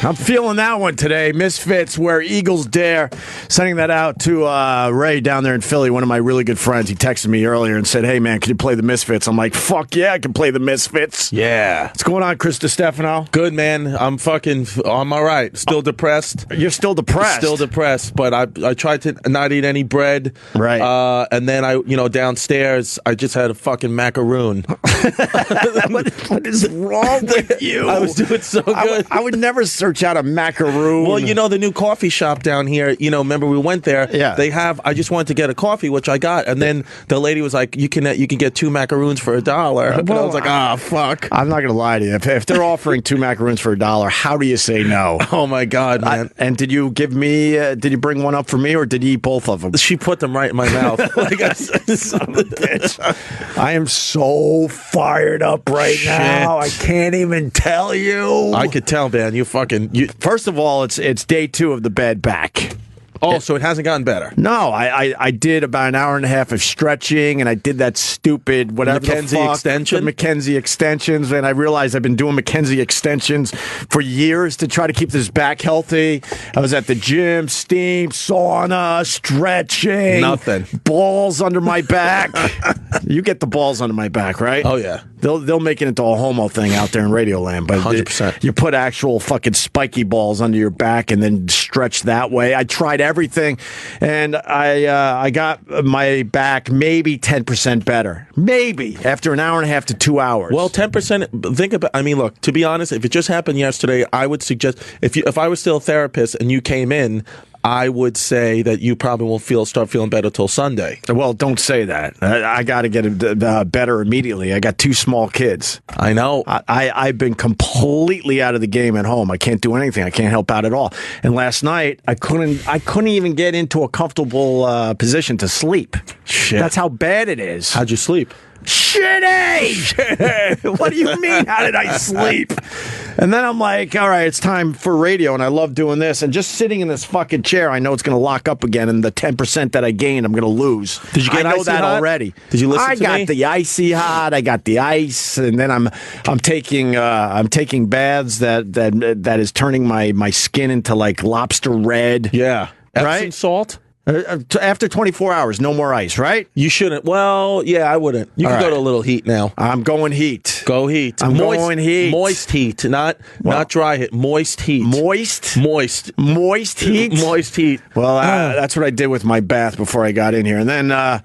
I'm feeling that one today. Misfits, Where Eagles Dare. Sending that out to Ray down there in Philly, one of my really good friends. He texted me earlier and said, hey, man, can you play the Misfits? I'm like, fuck yeah, I can play the Misfits. Yeah. What's going on, Chris Distefano? Good, man. I'm all right. Still depressed. You're still depressed? Still depressed, but I tried to not eat any bread. Right. And then downstairs, I just had a fucking macaroon. What is wrong with you? I was doing so good. I would never search out a macaroon. Well, the new coffee shop down here, remember we went there? Yeah. I just wanted to get a coffee, which I got. And then the lady was like, you can get 2 macaroons for $1. And I was like, fuck. I'm not going to lie to you. If they're offering 2 macaroons for $1, how do you say no? Oh, my God, man. And did you give me, did you bring one up for me, or did you eat both of them? She put them right in my mouth. Son of a bitch. I am so fired up right now. I can't even tell you. I could tell, man. First of all, it's day 2 of the bad back. Oh, so it hasn't gotten better? No, I did about an hour and a half of stretching, and I did that stupid whatever McKenzie extension? the McKenzie extensions, and I realized I've been doing McKenzie extensions for years to try to keep this back healthy. I was at the gym, steam, sauna, stretching. Nothing. Balls under my back. You get the balls under my back, right? Oh, yeah. They'll make it into a homo thing out there in Radioland, but 100%. You put actual fucking spiky balls under your back and then stretch that way. I tried everything, and I got my back maybe 10% better. Maybe after an hour and a half to 2 hours. Well, 10%. Think about. I mean, look. To be honest, if it just happened yesterday, I would suggest if I was still a therapist and you came in, I would say that you probably won't start feeling better till Sunday. Well, don't say that. I got to get better immediately. I got 2 small kids. I know. I've been completely out of the game at home. I can't do anything. I can't help out at all. And last night, I couldn't even get into a comfortable position to sleep. Shit. That's how bad it is. How'd you sleep? Shitty! What do you mean, how did I sleep? And then I'm like, all right, it's time for radio, and I love doing this. And just sitting in this fucking chair, I know it's going to lock up again, and the 10% that I gained, I'm going to lose. Did you get I know icy that hot? already. Did you listen to me? I got the icy hot. I got the ice, and then I'm taking baths that is turning my skin into like lobster red. Yeah. Right? Epsom salt? After 24 hours, no more ice, right? You shouldn't. Well, yeah, I wouldn't. You can go to a little heat now. I'm going heat. Go heat. I'm going heat. Moist heat, not dry heat. Moist heat. Moist heat. Moist heat. Well, that's what I did with my bath before I got in here, and then I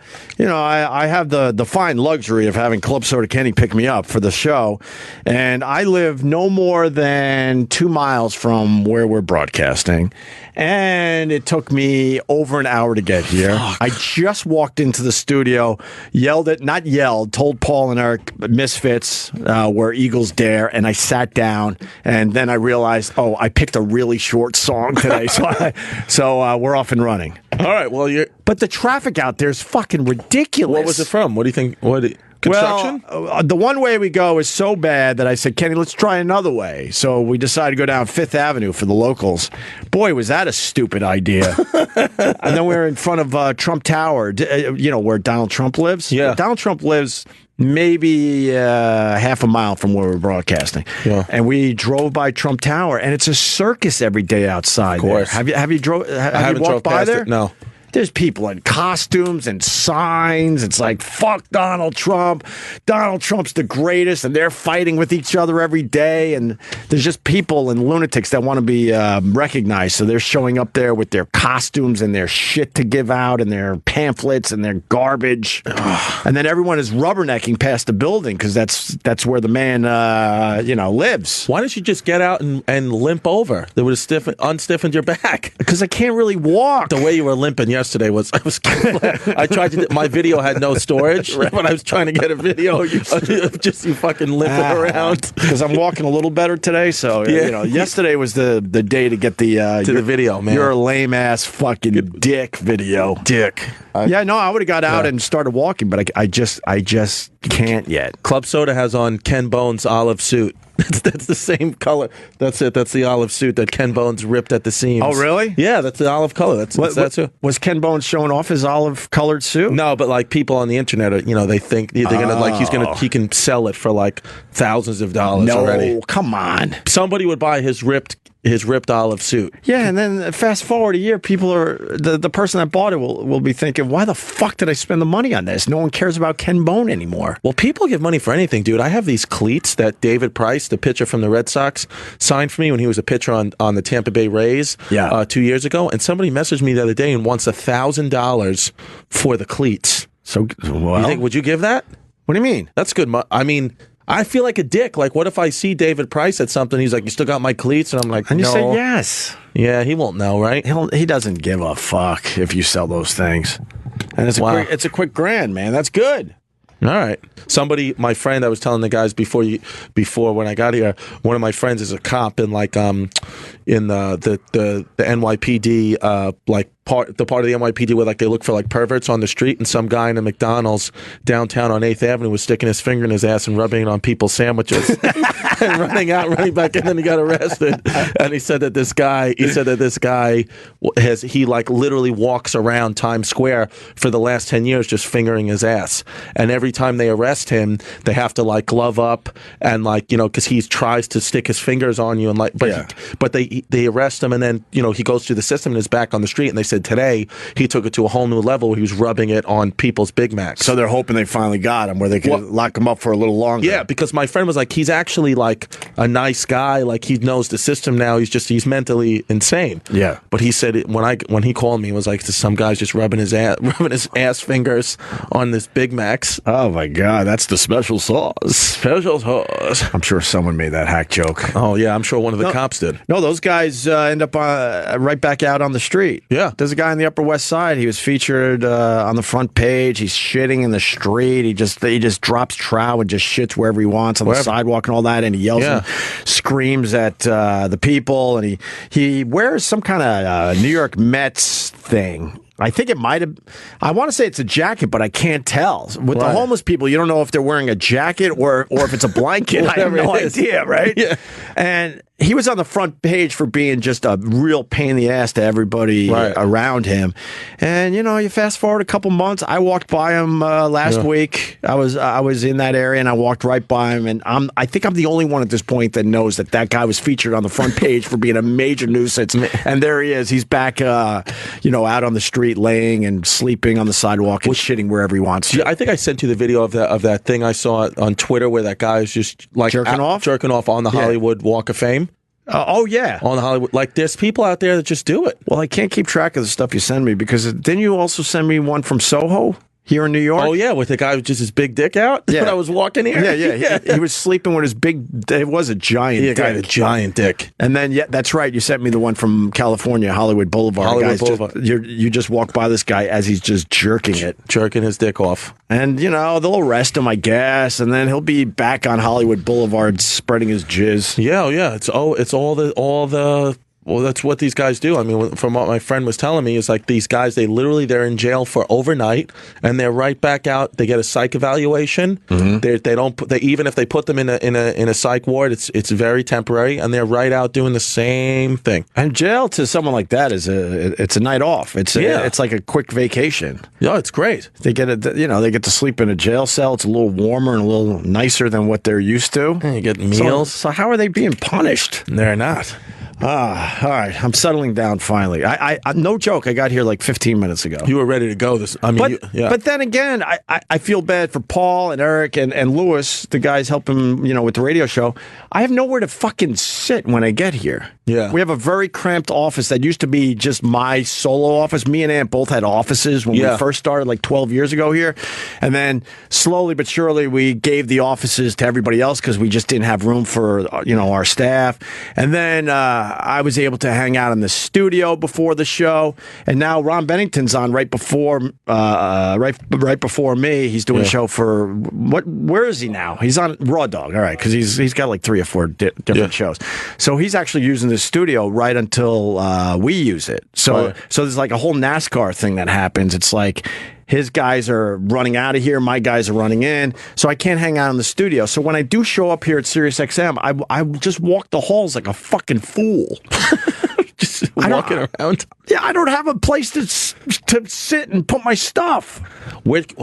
have the fine luxury of having Club Soda Kenny pick me up for the show, and I live no more than 2 miles from where we're broadcasting. And it took me over an hour to get here. Fuck. I just walked into the studio, told Paul and Eric, Misfits, Where Eagles Dare, and I sat down, and then I realized, I picked a really short song today, so we're off and running. All right, well, But the traffic out there is fucking ridiculous. What was it from? What do you think? Construction? Well, the one way we go is so bad that I said, Kenny, let's try another way. So we decided to go down 5th Avenue for the locals. Boy, was that a stupid idea. And then we were in front of Trump Tower, where Donald Trump lives. Yeah. Donald Trump lives maybe half a mile from where we're broadcasting. Yeah. And we drove by Trump Tower, and it's a circus every day outside. Of course. There. Have you walked by there? No. There's people in costumes and signs. It's like, fuck Donald Trump. Donald Trump's the greatest, and they're fighting with each other every day. And there's just people and lunatics that want to be recognized. So they're showing up there with their costumes and their shit to give out and their pamphlets and their garbage. And then everyone is rubbernecking past the building because that's where the man, lives. Why don't you just get out and limp over? That would have unstiffened your back. Because I can't really walk. The way you were limping yesterday I tried to. My video had no storage, right. But I was trying to get a video of just you fucking limping around. Because I'm walking a little better today. So yesterday was the day to get the video, man. You're a lame ass fucking dick video. I would have got out and started walking, but I just can't yet. Club Soda has on Ken Bone's olive suit. That's the same color. That's it. That's the olive suit that Ken Bones ripped at the seams. Oh, really? Yeah, that's the olive color. That's too. Was Ken Bones showing off his olive colored suit? No, but like people on the internet, they think they're gonna he can sell it for like thousands of dollars already. No, come on. Somebody would buy his ripped his ripped olive suit. Yeah, and then fast forward a year, people are the person that bought it will be thinking, why the fuck did I spend the money on this? No one cares about Ken Bone anymore. Well, people give money for anything, dude. I have these cleats that David Price, the pitcher from the Red Sox, signed for me when he was a pitcher on the Tampa Bay Rays 2 years ago. And somebody messaged me the other day and wants $1,000 for the cleats. So, well, you think, would you give that? What do you mean? That's good. I mean, I feel like a dick. Like, what if I see David Price at something? He's like, "You still got my cleats?" And I'm like, and you no. say yes. Yeah, he won't know, right? He doesn't give a fuck if you sell those things. And it's a quick grand, man. That's good. All right. My friend, I was telling the guys before when I got here, one of my friends is a cop in like in the NYPD part of the NYPD where like they look for like perverts on the street, and some guy in a McDonald's downtown on 8th Avenue was sticking his finger in his ass and rubbing it on people's sandwiches and running back in, and he got arrested. And he said that this guy he like literally walks around Times Square for the last 10 years just fingering his ass. And every time they arrest him, they have to like glove up and like, you know, because he tries to stick his fingers on you and like, but they arrest him, and then, you know, he goes through the system and is back on the street, and they said today he took it to a whole new level where he was rubbing it on people's Big Macs. So they're hoping they finally got him where they can lock him up for a little longer. Yeah, because my friend was like, he's actually like a nice guy, like he knows the system now. He's mentally insane. Yeah, but he said when he called me, it was like some guy's just rubbing his ass fingers on this Big Macs. Oh my god, that's the special sauce. Special sauce. I'm sure someone made that hack joke. Oh yeah, I'm sure one of the cops did. No, those guys end up right back out on the street. Yeah. There's a guy on the Upper West Side. He was featured on the front page. He's shitting in the street. He just drops trow and just shits wherever he wants on the sidewalk and all that. And he yells and screams at the people. And he wears some kind of New York Mets thing. I think it might have. I want to say it's a jacket, but I can't tell. With the homeless people, you don't know if they're wearing a jacket or if it's a blanket. I have no idea, right? Yeah. And he was on the front page for being just a real pain in the ass to everybody around him. And you know, you fast forward a couple months. I walked by him last week. I was in that area and I walked right by him. And I think I'm the only one at this point that knows that guy was featured on the front page for being a major nuisance. And there he is. He's back, out on the street, laying and sleeping on the sidewalk and shitting wherever he wants to. I think I sent you the video of that thing I saw on Twitter where that guy is just like jerking off on the Hollywood Walk of Fame. On the Hollywood. Like, there's people out there that just do it. Well, I can't keep track of the stuff you send me because didn't you also send me one from Soho? Here in New York? Oh, yeah, with the guy with just his big dick out when I was walking here? Yeah. He was sleeping with his big... It was a giant dick. A giant dick. And then, that's right, you sent me the one from California, Hollywood Boulevard. You just walk by this guy as he's just jerking it. Jerking his dick off. And, they'll arrest him, I guess, and then he'll be back on Hollywood Boulevard spreading his jizz. Yeah. It's all the... Well, that's what these guys do. I mean, from what my friend was telling me, is like these guys, they're in jail for overnight, and they're right back out. They get a psych evaluation. Mm-hmm. Even if they put them in a psych ward, it's very temporary, and they're right out doing the same thing. And jail to someone like that it's a night off. It's like a quick vacation. Yeah, it's great. They get they get to sleep in a jail cell. It's a little warmer and a little nicer than what they're used to. And you get meals. So how are they being punished? They're not. All right. I'm settling down finally. I no joke. I got here like 15 minutes ago. You were ready to go. But then again, I feel bad for Paul and Eric and Lewis, the guys helping with the radio show. I have nowhere to fucking sit when I get here. Yeah, we have a very cramped office that used to be just my solo office. Me and Aunt both had offices when we first started like 12 years ago here, and then slowly but surely we gave the offices to everybody else because we just didn't have room for our staff. And then I was able to hang out in the studio before the show, and now Ron Bennington's on right before me. He's doing a show for where is he now? He's on Raw Dog. All right, because he's got like 3 or 4 different shows. So he's actually using the studio right until we use it. So there's like a whole NASCAR thing that happens. It's like his guys are running out of here, my guys are running in, so I can't hang out in the studio. So when I do show up here at SiriusXM, I just walk the halls like a fucking fool. Just just walking around. Yeah, I don't have a place to sit and put my stuff.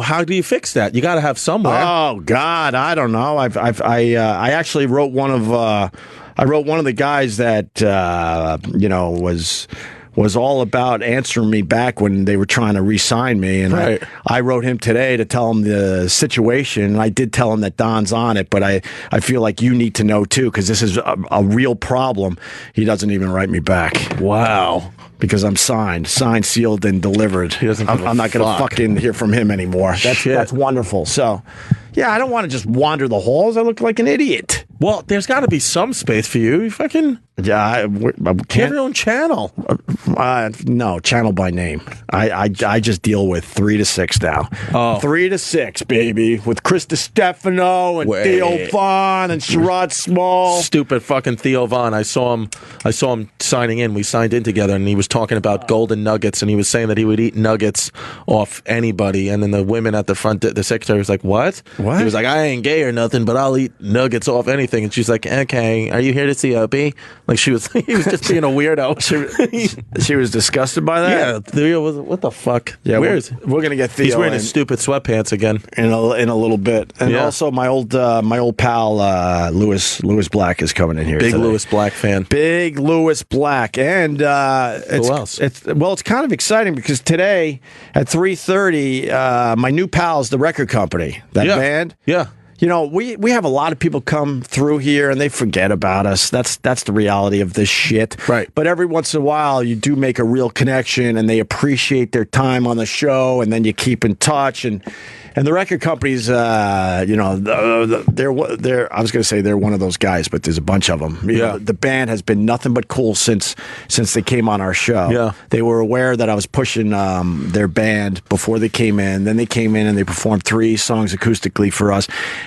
How do you fix that? You got to have somewhere. Oh God, I don't know. I actually wrote one of the guys that was all about answering me back when they were trying to re-sign me, and right. I wrote him today to tell him the situation, and I did tell him that Don's on it, but I feel like you need to know too, because this is a real problem. He doesn't even write me back. Wow. Because I'm signed, sealed, and delivered. He doesn't. I'm not going to fucking hear from him anymore. That's wonderful. So, yeah, I don't want to just wander the halls. I look like an idiot. Well, there's got to be some space for you. You fucking I can't have your own channel. No, channel by name. I just deal with 3 to 6 now. Oh. 3 to 6, baby, with Chris Distefano and Theo Von and Sherrod Small. Stupid fucking Theo Von. I saw him signing in. We signed in together, and he was talking about golden nuggets, and he was saying that he would eat nuggets off anybody. And then the women at the front, the secretary was like, "What?" What? He was like, "I ain't gay or nothing, but I'll eat nuggets off anything." And she's like, "Okay, are you here to see Opie?" Like he was just being a weirdo. She was disgusted by that. Yeah, Theo was. What the fuck? Yeah, where is he? We're gonna get Theo. He's wearing his stupid sweatpants again in a little bit, and also my old pal Lewis Black is coming in here. Big today. Lewis Black fan. Big Lewis Black, and who else? It's kind of exciting because today at 3:30, my new pals, the record company, that band. Yeah. You know, we have a lot of people come through here and they forget about us. That's the reality of this shit. Right. But every once in a while, you do make a real connection and they appreciate their time on the show, and then you keep in touch. And the record companies, they're I was going to say they're one of those guys, but there's a bunch of them. You know, the band has been nothing but cool since they came on our show. Yeah. They were aware that I was pushing their band before they came in. Then they came in and they performed 3 songs acoustically for us.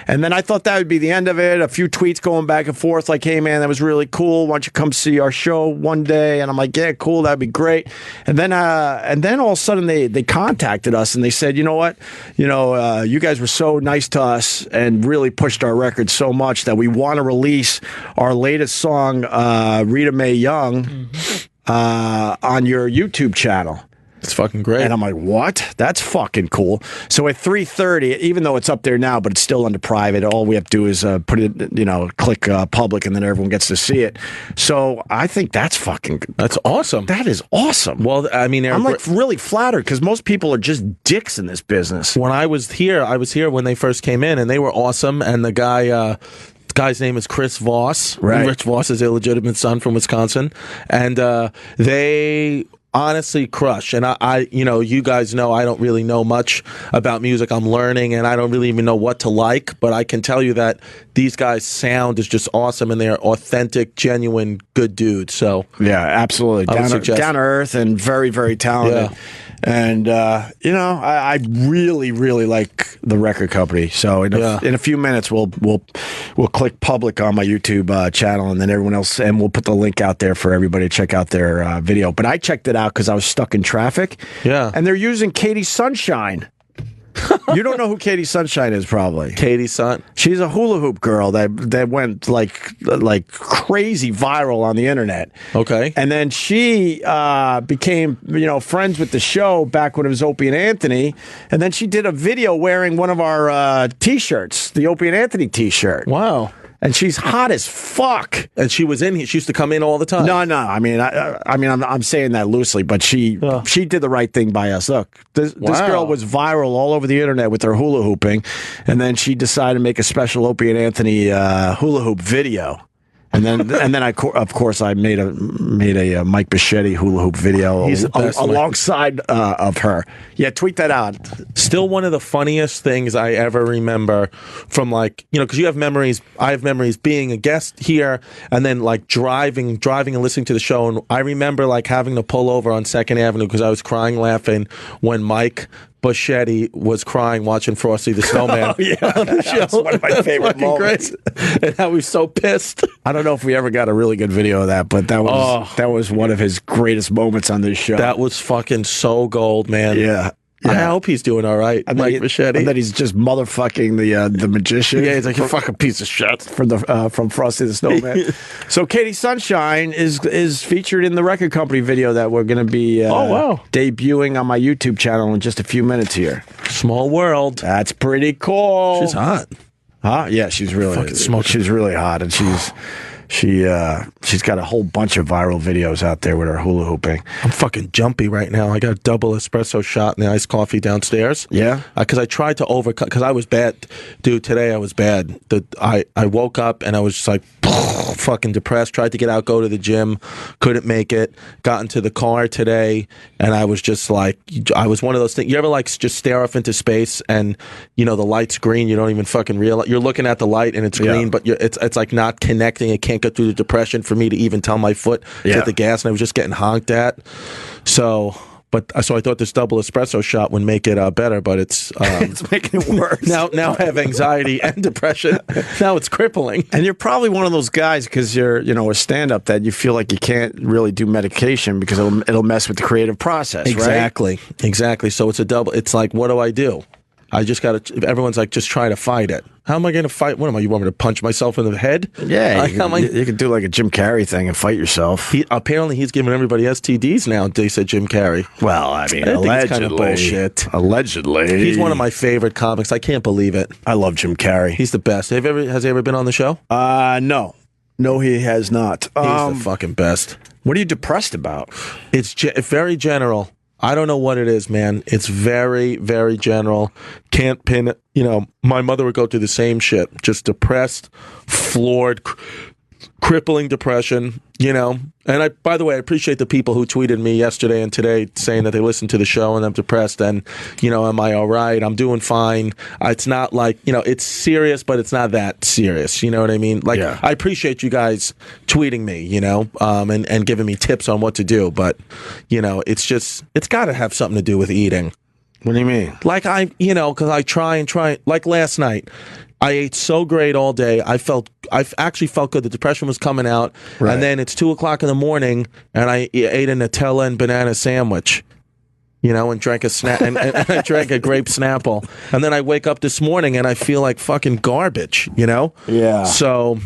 And then I thought that would be the end of it. A few tweets going back and forth like, "Hey, man, that was really cool. Why don't you come see our show one day?" And I'm like, "Yeah, cool. That'd be great." And then all of a sudden they contacted us and they said, "You know what? You guys were so nice to us and really pushed our record so much that we want to release our latest song, Rita Mae Young, on your YouTube channel." It's fucking great. And I'm like, "What? That's fucking cool." So at 3:30, even though it's up there now, but it's still under private, all we have to do is put it, click public, and then everyone gets to see it. So I think that's awesome. That is awesome. Well, I mean, I'm like really flattered because most people are just dicks in this business. When I was here when they first came in, and they were awesome. And the guy's name is Chris Voss. Right. Rich Voss, his illegitimate son from Wisconsin. And they honestly crush. And I you guys know I don't really know much about music. I'm learning, and I don't really even know what to like, but I can tell you that these guys' sound is just awesome, and they're authentic, genuine, good dudes. So yeah, absolutely. Down to earth and very, very talented. Yeah. And I really, really like the record company. So in a few minutes, we'll click public on my YouTube channel, and then everyone else, and we'll put the link out there for everybody to check out their video. But I checked it out because I was stuck in traffic. Yeah, and they're using Katie Sunshine. You don't know who Katie Sunshine is, probably. Katie Sun. She's a hula hoop girl that went like crazy viral on the internet. Okay. And then she became friends with the show back when it was Opie and Anthony. And then she did a video wearing one of our T-shirts, the Opie and Anthony T-shirt. Wow. And she's hot as fuck. And she was in here. She used to come in all the time. No. I mean, I'm saying that loosely, but she did the right thing by us. Look, this girl was viral all over the internet with her hula hooping, and then she decided to make a special Opie and Anthony hula hoop video. And then I of course I made a Mike Bichetti hula hoop video alongside of her. Yeah, tweet that out. Still one of the funniest things I ever remember from because you have memories. I have memories being a guest here and then driving and listening to the show. And I remember having to pull over on 2nd Avenue because I was crying laughing when Mike Bichetti was crying watching Frosty the Snowman. Oh, yeah, on the show. That's one of my favorite moments. Great. And how he was so pissed. I don't know if we ever got a really good video of that, but that was one of his greatest moments on this show. That was fucking so gold, man. Yeah. I hope he's doing all right, Mike Machete. And then he's just motherfucking the magician. Yeah, he's like, you fucking piece of shit. From Frosty the Snowman. So Katie Sunshine is featured in the record company video that we're going to be debuting on my YouTube channel in just a few minutes here. Small world. That's pretty cool. She's hot. Huh? Yeah, she's really she's really hot, and she's got a whole bunch of viral videos out there with her hula hooping. I'm fucking jumpy right now. I got a double espresso shot in the iced coffee downstairs. Yeah? Because I tried to overcome, because I was bad. Dude, today I was bad. I woke up and I was just like, fucking depressed. Tried to get out, go to the gym. Couldn't make it. Got into the car today, and I was just like, I was one of those things. You ever like just stare off into space and, you know, the light's green, you don't even fucking realize. You're looking at the light and it's green, but it's like not connecting. It can't go through the depression for me to even tell my foot to hit the gas, and I was just getting honked at. So I thought this double espresso shot would make it better, but it's it's making it worse. Now I have anxiety and depression. Now it's crippling. And you're probably one of those guys, because you're a stand-up, that you feel like you can't really do medication because it'll mess with the creative process. Exactly. So it's a double. It's like, what do I do? I just got to. Everyone's like, just try to fight it. How am I going to fight? What am I? You want me to punch myself in the head? Yeah, you could do like a Jim Carrey thing and fight yourself. Apparently, he's giving everybody STDs now. They said Jim Carrey. Well, I mean, allegedly, think it's kind of bullshit. Allegedly, he's one of my favorite comics. I can't believe it. I love Jim Carrey. He's the best. Has he ever been on the show? No, he has not. He's the fucking best. What are you depressed about? It's very general. I don't know what it is, man. It's very, very general. Can't pin it. You know, my mother would go through the same shit. Just depressed, floored, crippling depression, you know. And by the way, I appreciate the people who tweeted me yesterday and today saying that they listened to the show and I'm depressed and, you know, am I all right? I'm doing fine. It's not like, you know, it's serious, but it's not that serious. You know what I mean? Like, I appreciate you guys tweeting me, you know, and giving me tips on what to do. But, you know, it's got to have something to do with eating. What do you mean? Like because I try. Like last night, I ate so great all day. I actually felt good. The depression was coming out. Right. And then it's 2:00 in the morning, and I ate a Nutella and banana sandwich, you know, and drank and I drank a grape Snapple. And then I wake up this morning and I feel like fucking garbage, you know? Yeah. So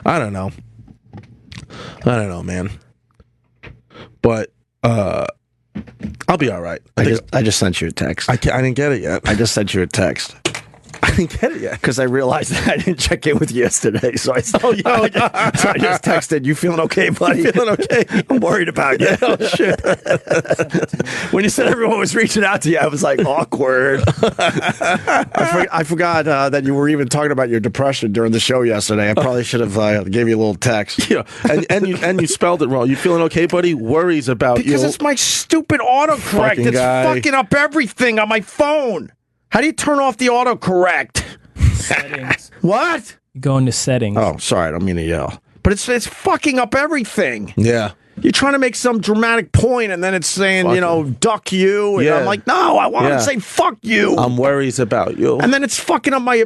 I don't know, man. But I'll be all right. I just sent you a text. I didn't get it yet. I just sent you a text. I didn't get it yet because I realized that I didn't check in with you yesterday. So I just texted, "You feeling okay, buddy? You feeling okay? I'm worried about you." Oh shit! When you said everyone was reaching out to you, I was like, awkward. I forgot that you were even talking about your depression during the show yesterday. I probably should have gave you a little text. Yeah, and you spelled it wrong. You feeling okay, buddy? Worries about you because it's my stupid autocorrect. It's fucking up everything on my phone. How do you turn off the autocorrect? Settings. What? You go into settings. Oh, sorry, I don't mean to yell. But it's fucking up everything. Yeah. You're trying to make some dramatic point, and then it's saying, fuck you know, duck you. And I'm like, no, I want to say fuck you. I'm worries about you. And then it's fucking up my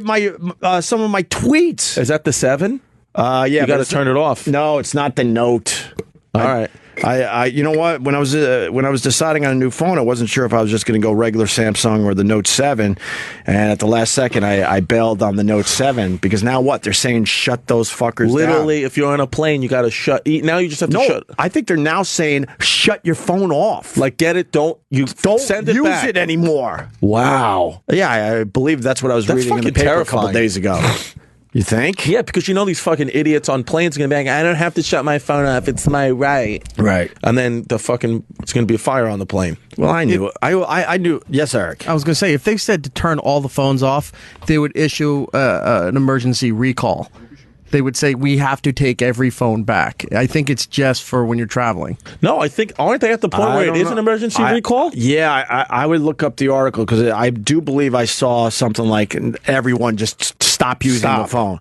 some of my tweets. Is that the 7? Yeah. You got to turn it off. No, it's not the Note. All right. I you know what? When I was deciding on a new phone, I wasn't sure if I was just going to go regular Samsung or the Note 7, and at the last second, I bailed on the Note 7 because now what? They're saying shut those fuckers Literally, down. If you're on a plane, you got to shut. Now you just have to shut. I think they're now saying shut your phone off. Like get it, don't send it use back. it anymore. Wow. Yeah, I believe that's what I was reading in the paper a couple days ago. You think? Yeah, because you know these fucking idiots on planes are going to be like, I don't have to shut my phone off. It's my right. Right. And then it's going to be a fire on the plane. Well, I knew. I knew. Yes, Eric. I was going to say, if they said to turn all the phones off, they would issue an emergency recall. They would say, we have to take every phone back. I think it's just for when you're traveling. No, I think, aren't they at the point where it is an emergency recall? Yeah, I would look up the article because I do believe I saw something like everyone just stop using the phone.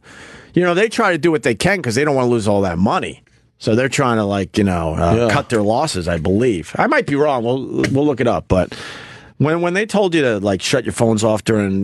You know, they try to do what they can because they don't want to lose all that money. So they're trying to, cut their losses, I believe. I might be wrong. We'll look it up. But when they told you to, shut your phones off during,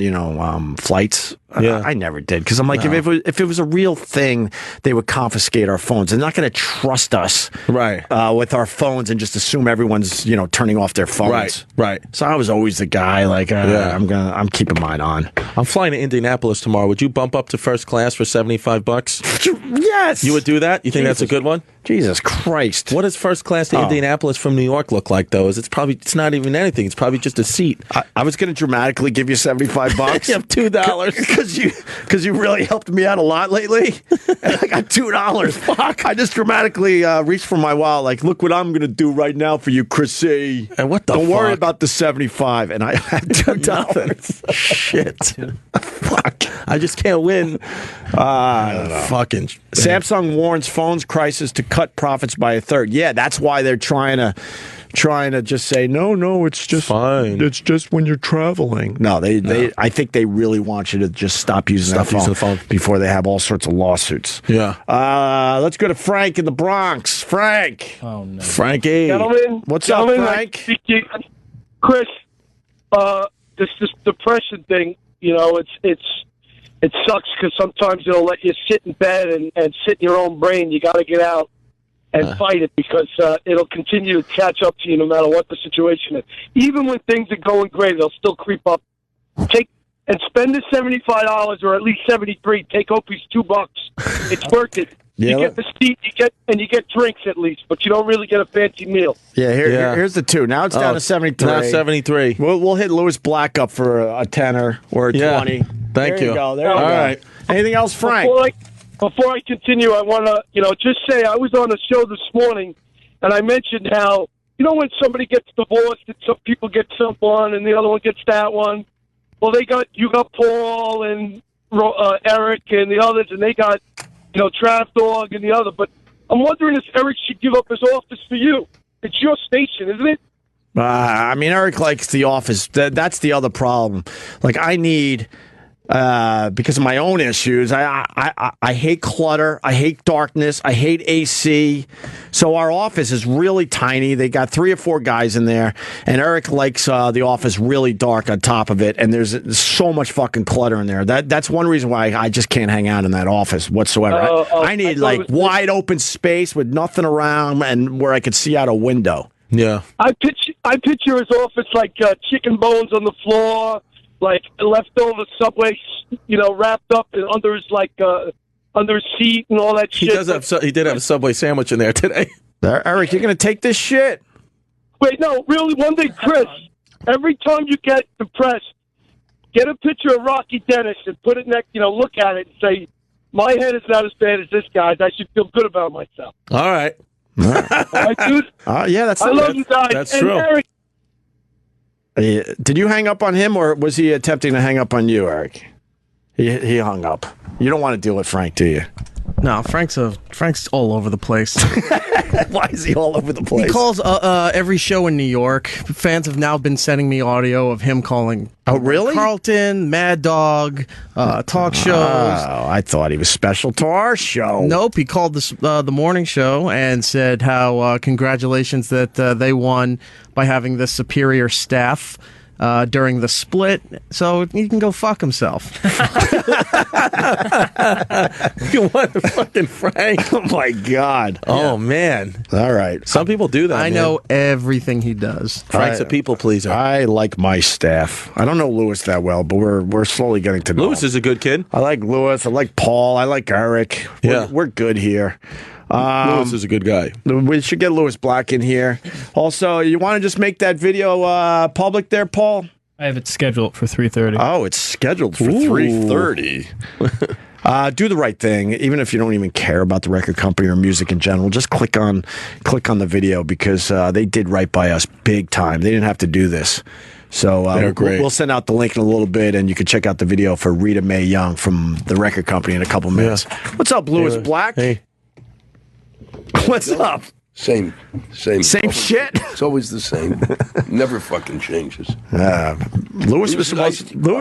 flights, Yeah. I never did because I'm like, if it was a real thing, they would confiscate our phones. They're not going to trust us, Right. with our phones and just assume everyone's turning off their phones. Right. So I was always the guy like, I'm keeping mine on. I'm flying to Indianapolis tomorrow. Would you bump up to first class for $75? Yes, You would do that? You think that's a good one? Jesus Christ! What does first class to Indianapolis from New York look like, though? It's not even anything. It's probably just a seat. I was going to dramatically give you $75. You have $2. Because you really helped me out a lot lately. And I got $2. Fuck! I just dramatically reached for my wallet, like, look what I'm going to do right now for you, Chrissy. And what the Don't worry fuck? about the 75. And I had $2. Shit. Fuck. I just can't win. I don't know. Fucking. Samsung warns phones crisis to cut profits by a third. Yeah, that's why they're trying to just say no, it's just fine. It's just when you're traveling. No, they I think they really want you to just stop using the phone before they have all sorts of lawsuits. Yeah. Let's go to Frank in the Bronx. Frank. Oh no. Frankie. Gentlemen, What's up, Frank? Chris, this depression thing, it sucks because sometimes it'll let you sit in bed and sit in your own brain. You got to get out and fight it because it'll continue to catch up to you no matter what the situation is. Even when things are going great, it'll still creep up. Spend the $75 or at least $73. Take Opie's $2. It's worth it. Yeah, you get the seat, you get drinks at least, but you don't really get a fancy meal. Yeah, here's the two. Now it's down to 73. Now 73. We'll hit Lewis Black up for a tenner or a 20. Thank you. There you go. All right. Anything else, Frank? Before I continue, I want to, just say I was on a show this morning, and I mentioned how, when somebody gets divorced, and some people get someone, and the other one gets that one. Well, you got Paul and Eric and the others, and they got, Trav Dog and the other. But I'm wondering if Eric should give up his office for you. It's your station, isn't it? Eric likes the office. That's the other problem. Like, I need... because of my own issues, I hate clutter, I hate darkness, I hate AC. So our office is really tiny. They got 3 or 4 guys in there, and Eric likes the office really dark on top of it. And there's so much fucking clutter in there. That's one reason why I just can't hang out in that office whatsoever. I need wide open space with nothing around and where I could see out a window. Yeah, I picture his office like chicken bones on the floor. Like leftover Subway, wrapped up under his under his seat and all that shit. He did have a Subway sandwich in there today. Eric, you're gonna take this shit? Wait, no, really. One thing, Chris. Every time you get depressed, get a picture of Rocky Dennis and put it next. Look at it and say, "My head is not as bad as this guy's. I should feel good about myself." All right. All right, dude. Yeah, that's. I love you guys. That's and true. Eric, did you hang up on him, or was he attempting to hang up on you, Eric? He hung up. You don't want to deal with Frank, do you? No, Frank's all over the place. Why is he all over the place? He calls every show in New York. Fans have now been sending me audio of him calling. Oh, really? Carlton, Mad Dog, talk shows. Oh, I thought he was special to our show. Nope, he called the morning show and said how congratulations that they won by having the superior staff during the split, so he can go fuck himself. What a fucking Frank. Oh, my God. Oh, man. All right. Some people do that, I man. know everything he does. Frank's a people pleaser. I like my staff. I don't know Lewis that well, but we're slowly getting to know Lewis him. is a good kid. I like Lewis. I like Paul. I like Eric. We're good here. Lewis is a good guy. We should get Lewis Black in here. Also, you want to just make that video public there, Paul? I have it scheduled for 3:30. Oh, it's scheduled for 3:30. Do the right thing, even if you don't even care about the record company or music in general. Just click on the video because they did right by us big time. They didn't have to do this. So They're great. We'll send out the link in a little bit, and you can check out the video for Rita Mae Young from the record company in a couple minutes. What's up, Lewis Black? Hey. What's up? Same shit? It's always the same. Never fucking changes. Lewis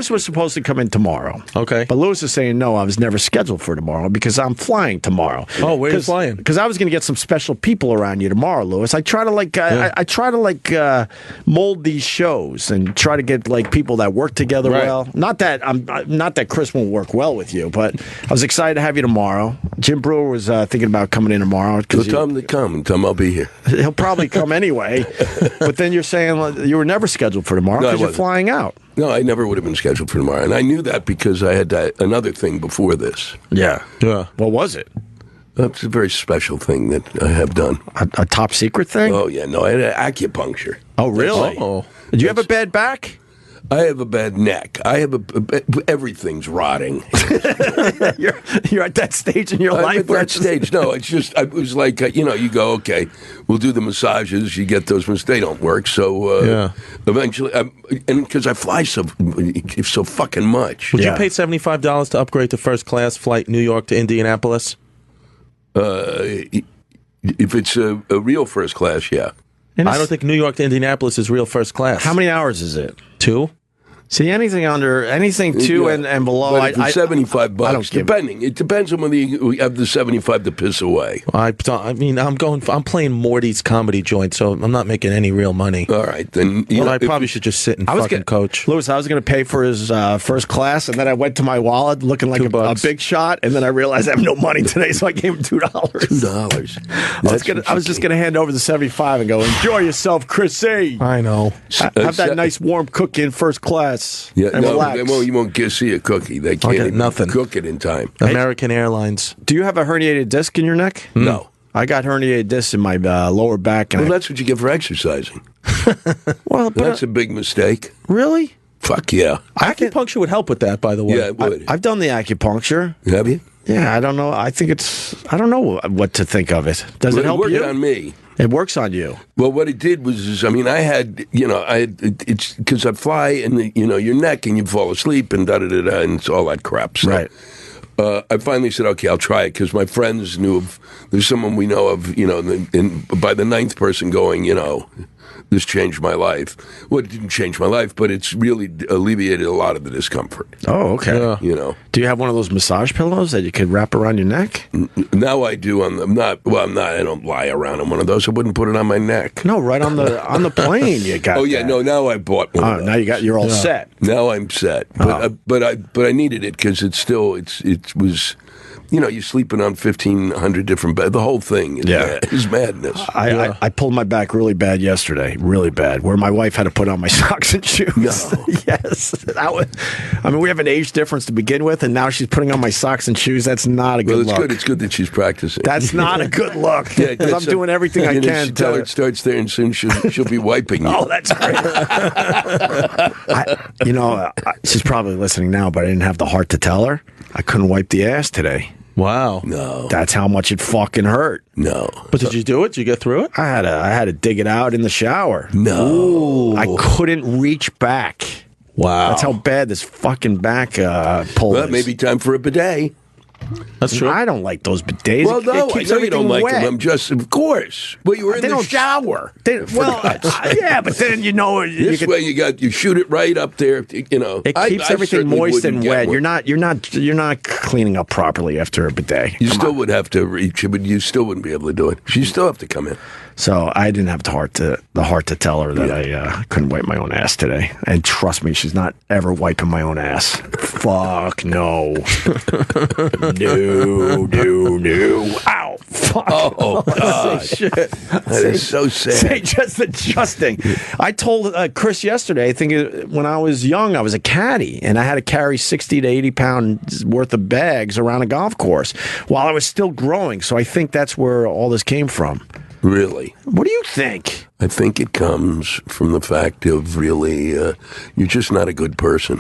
was supposed to come in tomorrow. Okay. But Lewis is saying, no, I was never scheduled for tomorrow because I'm flying tomorrow. Oh, where are you flying? Because I was going to get some special people around you tomorrow, Lewis. I try to mold these shows and try to get like people that work together well. Not that Chris won't work well with you, but I was excited to have you tomorrow. Jim Brewer was thinking about coming in tomorrow. So tell him to come and tell him I'll be here. He'll probably come anyway. But then you're saying you were never scheduled for tomorrow because you're flying out. No, I never would have been scheduled for tomorrow. And I knew that because I had another thing before this. Yeah. What was it? That's a very special thing that I have done. A top secret thing? Oh, yeah. No, I had acupuncture. Oh, really? Did you have a bad back? I have a bad neck. I have everything's rotting. You're at that stage in your life. At that stage. No, it's just it was like you go, okay, we'll do the massages. You get those ones, they don't work. So eventually, and because I fly so fucking much. Would you pay $75 to upgrade to first class flight New York to Indianapolis? If it's a real first class, yeah. I don't think New York to Indianapolis is real first class. How many hours is it? 2. See, anything 2 and below, but if it's $75. I don't depending. It depends on whether you have the 75 to piss away. I'm playing Morty's comedy joint, so I'm not making any real money. All right, then. I probably should just sit and fucking coach. Lewis, I was going to pay for his first class, and then I went to my wallet looking like a big shot, and then I realized I have no money today, so I gave him $2. $2. I was just going to hand over the 75 and go, enjoy yourself, Chrissy. I know. Have that nice warm cookie in first class. Yeah, and relax. You won't see a cookie. They can't even cook it in time. American Airlines. Do you have a herniated disc in your neck? No. I got herniated discs in my lower back. Well, that's what you get for exercising. Well, that's a big mistake. Really? Fuck yeah. Acupuncture would help with that, by the way. Yeah, it would. I've done the acupuncture. Have you? Yeah, I don't know. I don't know what to think of it. Does it help you? It worked on me. It works on you. Well, what it did was, it's because I fly and, your neck and you fall asleep and da-da-da-da and it's all that crap. So, right. I finally said, okay, I'll try it because my friends knew there's someone we know of, and by the 9th person going, this changed my life. Well, it didn't change my life, but it's really alleviated a lot of the discomfort. Oh, okay. Do you have one of those massage pillows that you could wrap around your neck? Now I do. I don't lie around on one of those. I wouldn't put it on my neck. No, right on the plane you got. Oh yeah, no. Now I bought one. Oh, now you're all set. Now I'm set. But I needed it because it was. You're sleeping on 1,500 different beds. The whole thing is madness. I pulled my back really bad yesterday, really bad, where my wife had to put on my socks and shoes. No. Yes. We have an age difference to begin with, and now she's putting on my socks and shoes. That's not a good look. Good. It's good that she's practicing. That's not a good look. Because I'm doing everything I can to... Tell her it starts there, and soon she'll be wiping you. Oh, that's great. She's probably listening now, but I didn't have the heart to tell her. I couldn't wipe the ass today. Wow. No. That's how much it fucking hurt. No. But did you do it? Did you get through it? I had to dig it out in the shower. No. Ooh. I couldn't reach back. Wow. That's how bad this fucking back pull is. Well, maybe time for a bidet. That's true. I don't like those bidets. Well, no, it keeps I know you don't like wet. them. I'm just, of course. Well, you were in the shower. Yeah, but then this way you shoot it right up there. It keeps everything moist and wet. You're not cleaning up properly after a bidet. You still would have to reach it, but you still wouldn't be able to do it. You still have to come in. So I didn't have the heart to tell her that I couldn't wipe my own ass today. And trust me, she's not ever wiping my own ass. Fuck no. No. Ow. Fuck. Oh, God. Shit. That is so sad. Say just adjusting. I told Chris yesterday, I think when I was young, I was a caddy, and I had to carry 60 to 80 pounds worth of bags around a golf course while I was still growing. So I think that's where all this came from. Really? What do you think? I think it comes from the fact of really, you're just not a good person.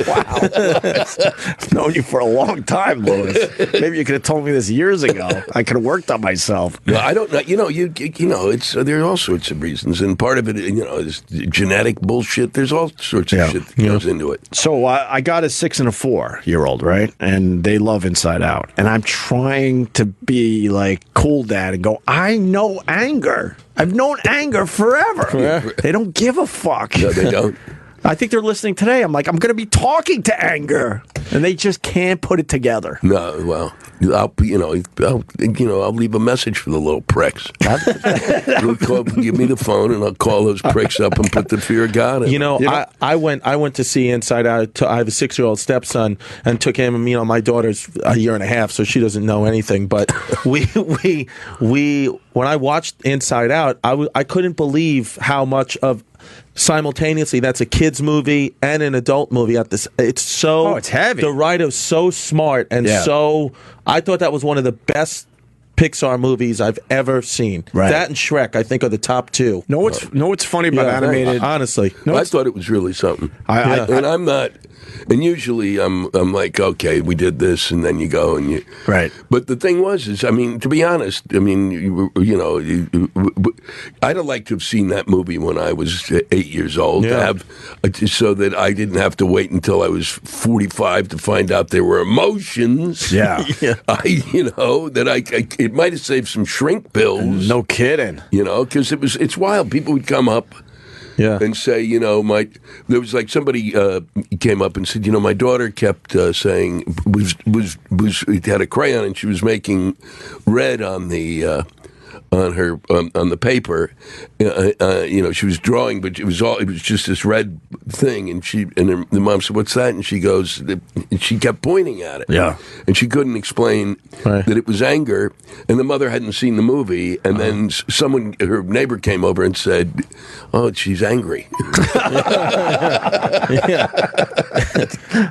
Wow. I've known you for a long time, Louis. Maybe you could have told me this years ago. I could have worked on myself. No, I don't know. You know, it's there are all sorts of reasons, and part of it, is genetic bullshit. There's all sorts of shit that goes into it. So I got a 6 and a 4-year-old, right? And they love Inside Out. And I'm trying to be like cool dad and go, I know anger. I've known anger forever. They don't give a fuck. No, they don't. I think they're listening today. I'm like, I'm going to be talking to anger, and they just can't put it together. No, well, I'll leave a message for the little pricks. Give me the phone, and I'll call those pricks up and put the fear of God in. I went to see Inside Out. I have a 6-year-old stepson, and took him. My daughter's a year and a half, so she doesn't know anything. But we when I watched Inside Out, I couldn't believe how much of. Simultaneously, that's a kids movie and an adult movie at this. It's heavy. The writer's so smart and so. I thought that was one of the best Pixar movies I've ever seen. Right. That and Shrek, I think, are the top two. Know what's funny about animated? Honestly, I thought it was really something. And I'm not. And usually I'm like, okay, we did this, and then you go and you. Right. But the thing was, to be honest, I'd have liked to have seen that movie when I was 8 years old, so that I didn't have to wait until I was 45 to find out there were emotions. Yeah. It might have saved some shrink bills. No kidding. Because it's wild. People would come up. Yeah, and say, there was like somebody came up and said, my daughter kept saying it had a crayon and she was making red on the on the paper. She was drawing, but it was just this red thing, and the mom said, "What's that?" And she goes, and she kept pointing at it. Yeah, and she couldn't explain that it was anger, and the mother hadn't seen the movie, and then her neighbor came over and said, "Oh, she's angry."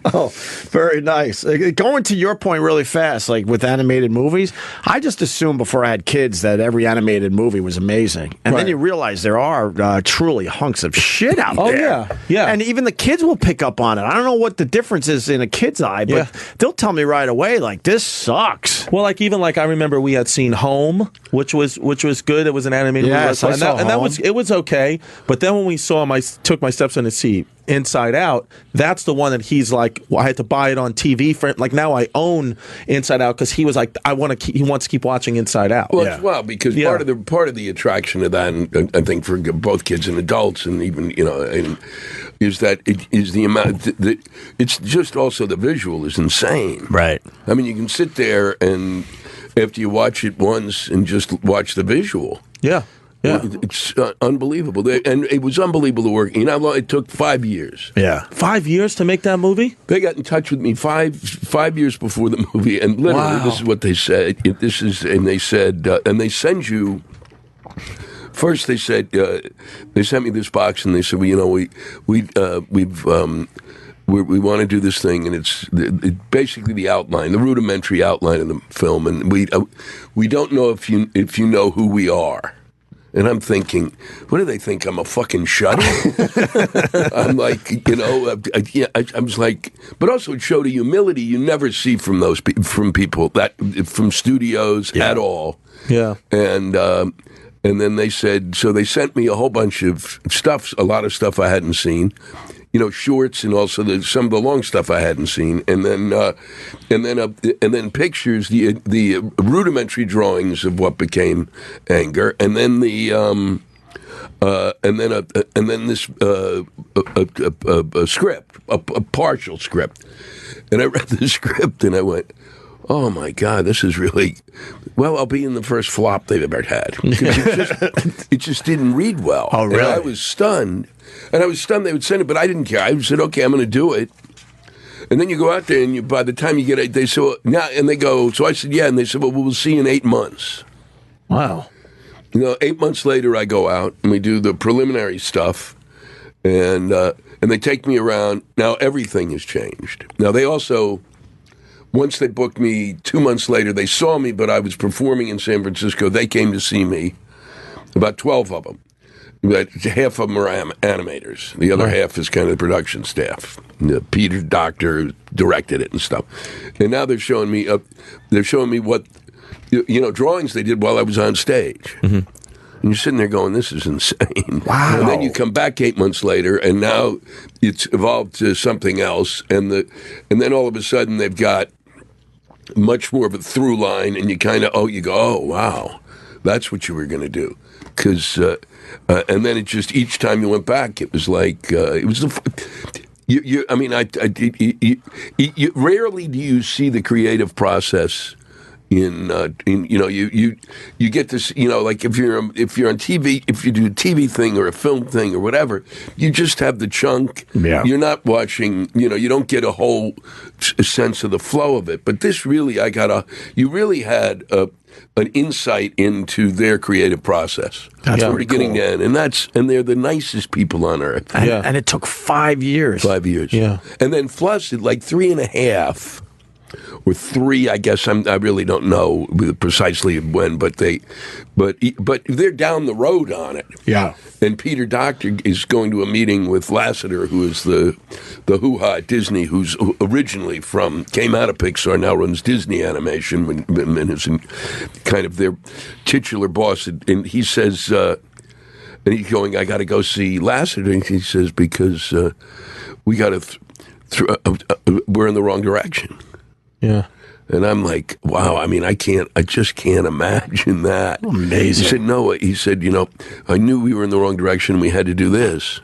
Oh, very nice. Going to your point really fast, like with animated movies, I just assumed before I had kids that every animated movie was amazing. And then you realize there are truly hunks of shit out there. Yeah. And even the kids will pick up on it. I don't know what the difference is in a kid's eye, but they'll tell me right away, like, this sucks. Well, I remember we had seen Home, which was good. It was an animated movie. Yes, I saw Home. And it was okay. But then when we took my stepson to see Inside Out, that's the one that he's like, well, I had to buy it on TV for, like, now I own Inside Out, because he was like, he wants to keep watching Inside Out. Well, because part of the attraction of that, and I think for both kids and adults, and even is that it is the amount that it's just also the visual is insane. Right. I mean, you can sit there and after you watch it once and just watch the visual. Yeah. Yeah, it's unbelievable, and it was unbelievable work. It took 5 years. Yeah, 5 years to make that movie. They got in touch with me five years before the movie, and literally, this is what they said. They said, and they send you. First, they said they sent me this box, and they said, well, we want to do this thing, and it's basically the outline, the rudimentary outline of the film, and we don't know if you know who we are. And I'm thinking, what do they think? I'm a fucking shutty? I'm like, I was like, but also it showed a humility you never see from people from studios at all. Yeah. And then they said, so they sent me a whole bunch of stuff, a lot of stuff I hadn't seen. Shorts, and also some of the long stuff I hadn't seen, and then pictures, the rudimentary drawings of what became anger, and then a script, a partial script, and I read the script and I went, oh my God, this is really, well, I'll be in the first flop they've ever had. It just didn't read well. Oh, really? And I was stunned. They would send it, but I didn't care. I said, okay, I'm going to do it. And then you go out there, and by the time you get it, they say, well, now, and they go, so I said, yeah, and they said, well, we'll see you in 8 months. Wow. 8 months later, I go out, and we do the preliminary stuff, and they take me around. Now, everything has changed. Now, they also... once they booked me 2 months later, they saw me, but I was performing in San Francisco. They came to see me, about 12 of them. But half of them are animators. The other half is kind of the production staff. Peter Doctor directed it and stuff. And now they're showing me what, drawings they did while I was on stage. Mm-hmm. And you're sitting there going, this is insane. Wow. And then you come back 8 months later, and now it's evolved to something else. And then all of a sudden they've got much more of a through line, and you kind of, oh, wow, that's what you were going to do. Because, and then it just, each time you went back, it was like, rarely do you see the creative process you get this, like if you're on TV, if you do a TV thing or a film thing or whatever, you just have the chunk. Yeah. You're not watching, you don't get a whole sense of the flow of it. But this really, you really had an insight into their creative process. That's from pretty beginning cool. to end. And they're the nicest people on earth. And it took 5 years. 5 years. Yeah. And then plus, like 3.5 or 3, I guess. I really don't know precisely when, but they're down the road on it. Yeah. And Peter Doctor is going to a meeting with Lasseter, who is the hoo-ha at Disney, who's originally came out of Pixar, now runs Disney Animation, and is kind of their titular boss. And he says, and he's going, I got to go see Lasseter. And he says, because we got to, we're in the wrong direction. Yeah. And I'm like, wow, I just can't imagine that. Amazing. He said, no, he said, I knew we were in the wrong direction and we had to do this.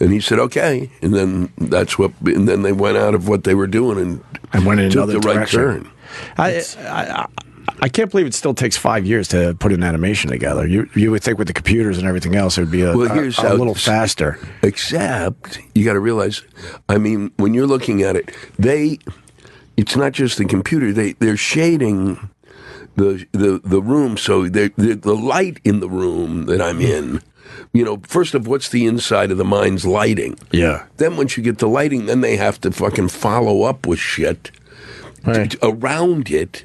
And he said, okay. And then then they went out of what they were doing and went in took another the right direction. turn. I can't believe it still takes 5 years to put an animation together. You would think with the computers and everything else, it would be a little faster. Except, you got to realize, when you're looking at it, it's not just the computer. They're shading the room, so the light in the room that I'm in. First of what's the inside of the mind's lighting. Yeah. Then once you get the lighting, then they have to fucking follow up with shit around it.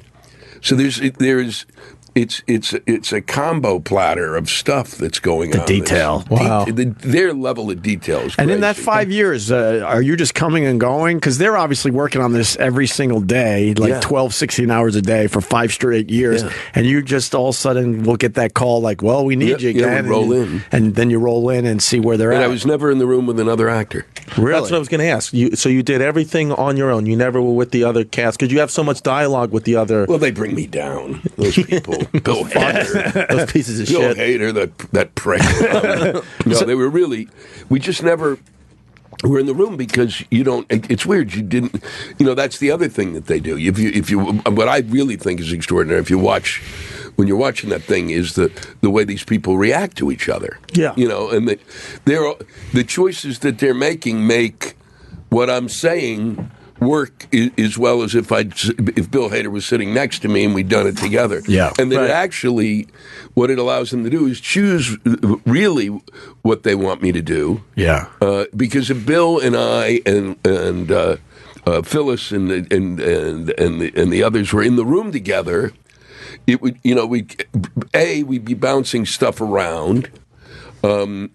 So it's a combo platter of stuff that's going on. The detail. Wow. Their level of detail is And in that crazy. 5 years, are you just coming and going? Because they're obviously working on this every single day, like 12, 16 hours a day for 5 straight years. Yeah. And you just all of a sudden will get that call like, well, we need you again. we roll in. And then you roll in and see where they're And at. I was never in the room with another actor. Really? That's what I was going to ask. So you did everything on your own. You never were with the other cast because you have so much dialogue with the other. Well, they bring me down. Those people. Bill Hader. Those pieces of Bill shit. Hader, that prick. No, they were really. We just never were in the room because you don't. It's weird. You didn't. That's the other thing that they do. If you, what I really think is extraordinary. If you watch. When you're watching that thing, is the way these people react to each other. Yeah. And the choices that they're making make what I'm saying work as well as if Bill Hader was sitting next to me and we'd done it together. Yeah. And then actually, what it allows them to do is choose really what they want me to do. Yeah. Because if Bill and I and Phyllis and the others were in the room together, it would, we'd be bouncing stuff around, and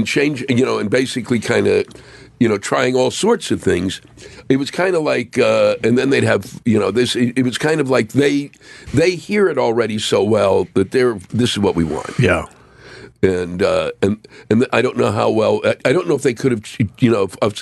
change, and basically kind of, trying all sorts of things. It was kind of like, and then they'd have, this. It was kind of like they hear it already so well that this is what we want. Yeah. And I don't know how well. I don't know if they could have,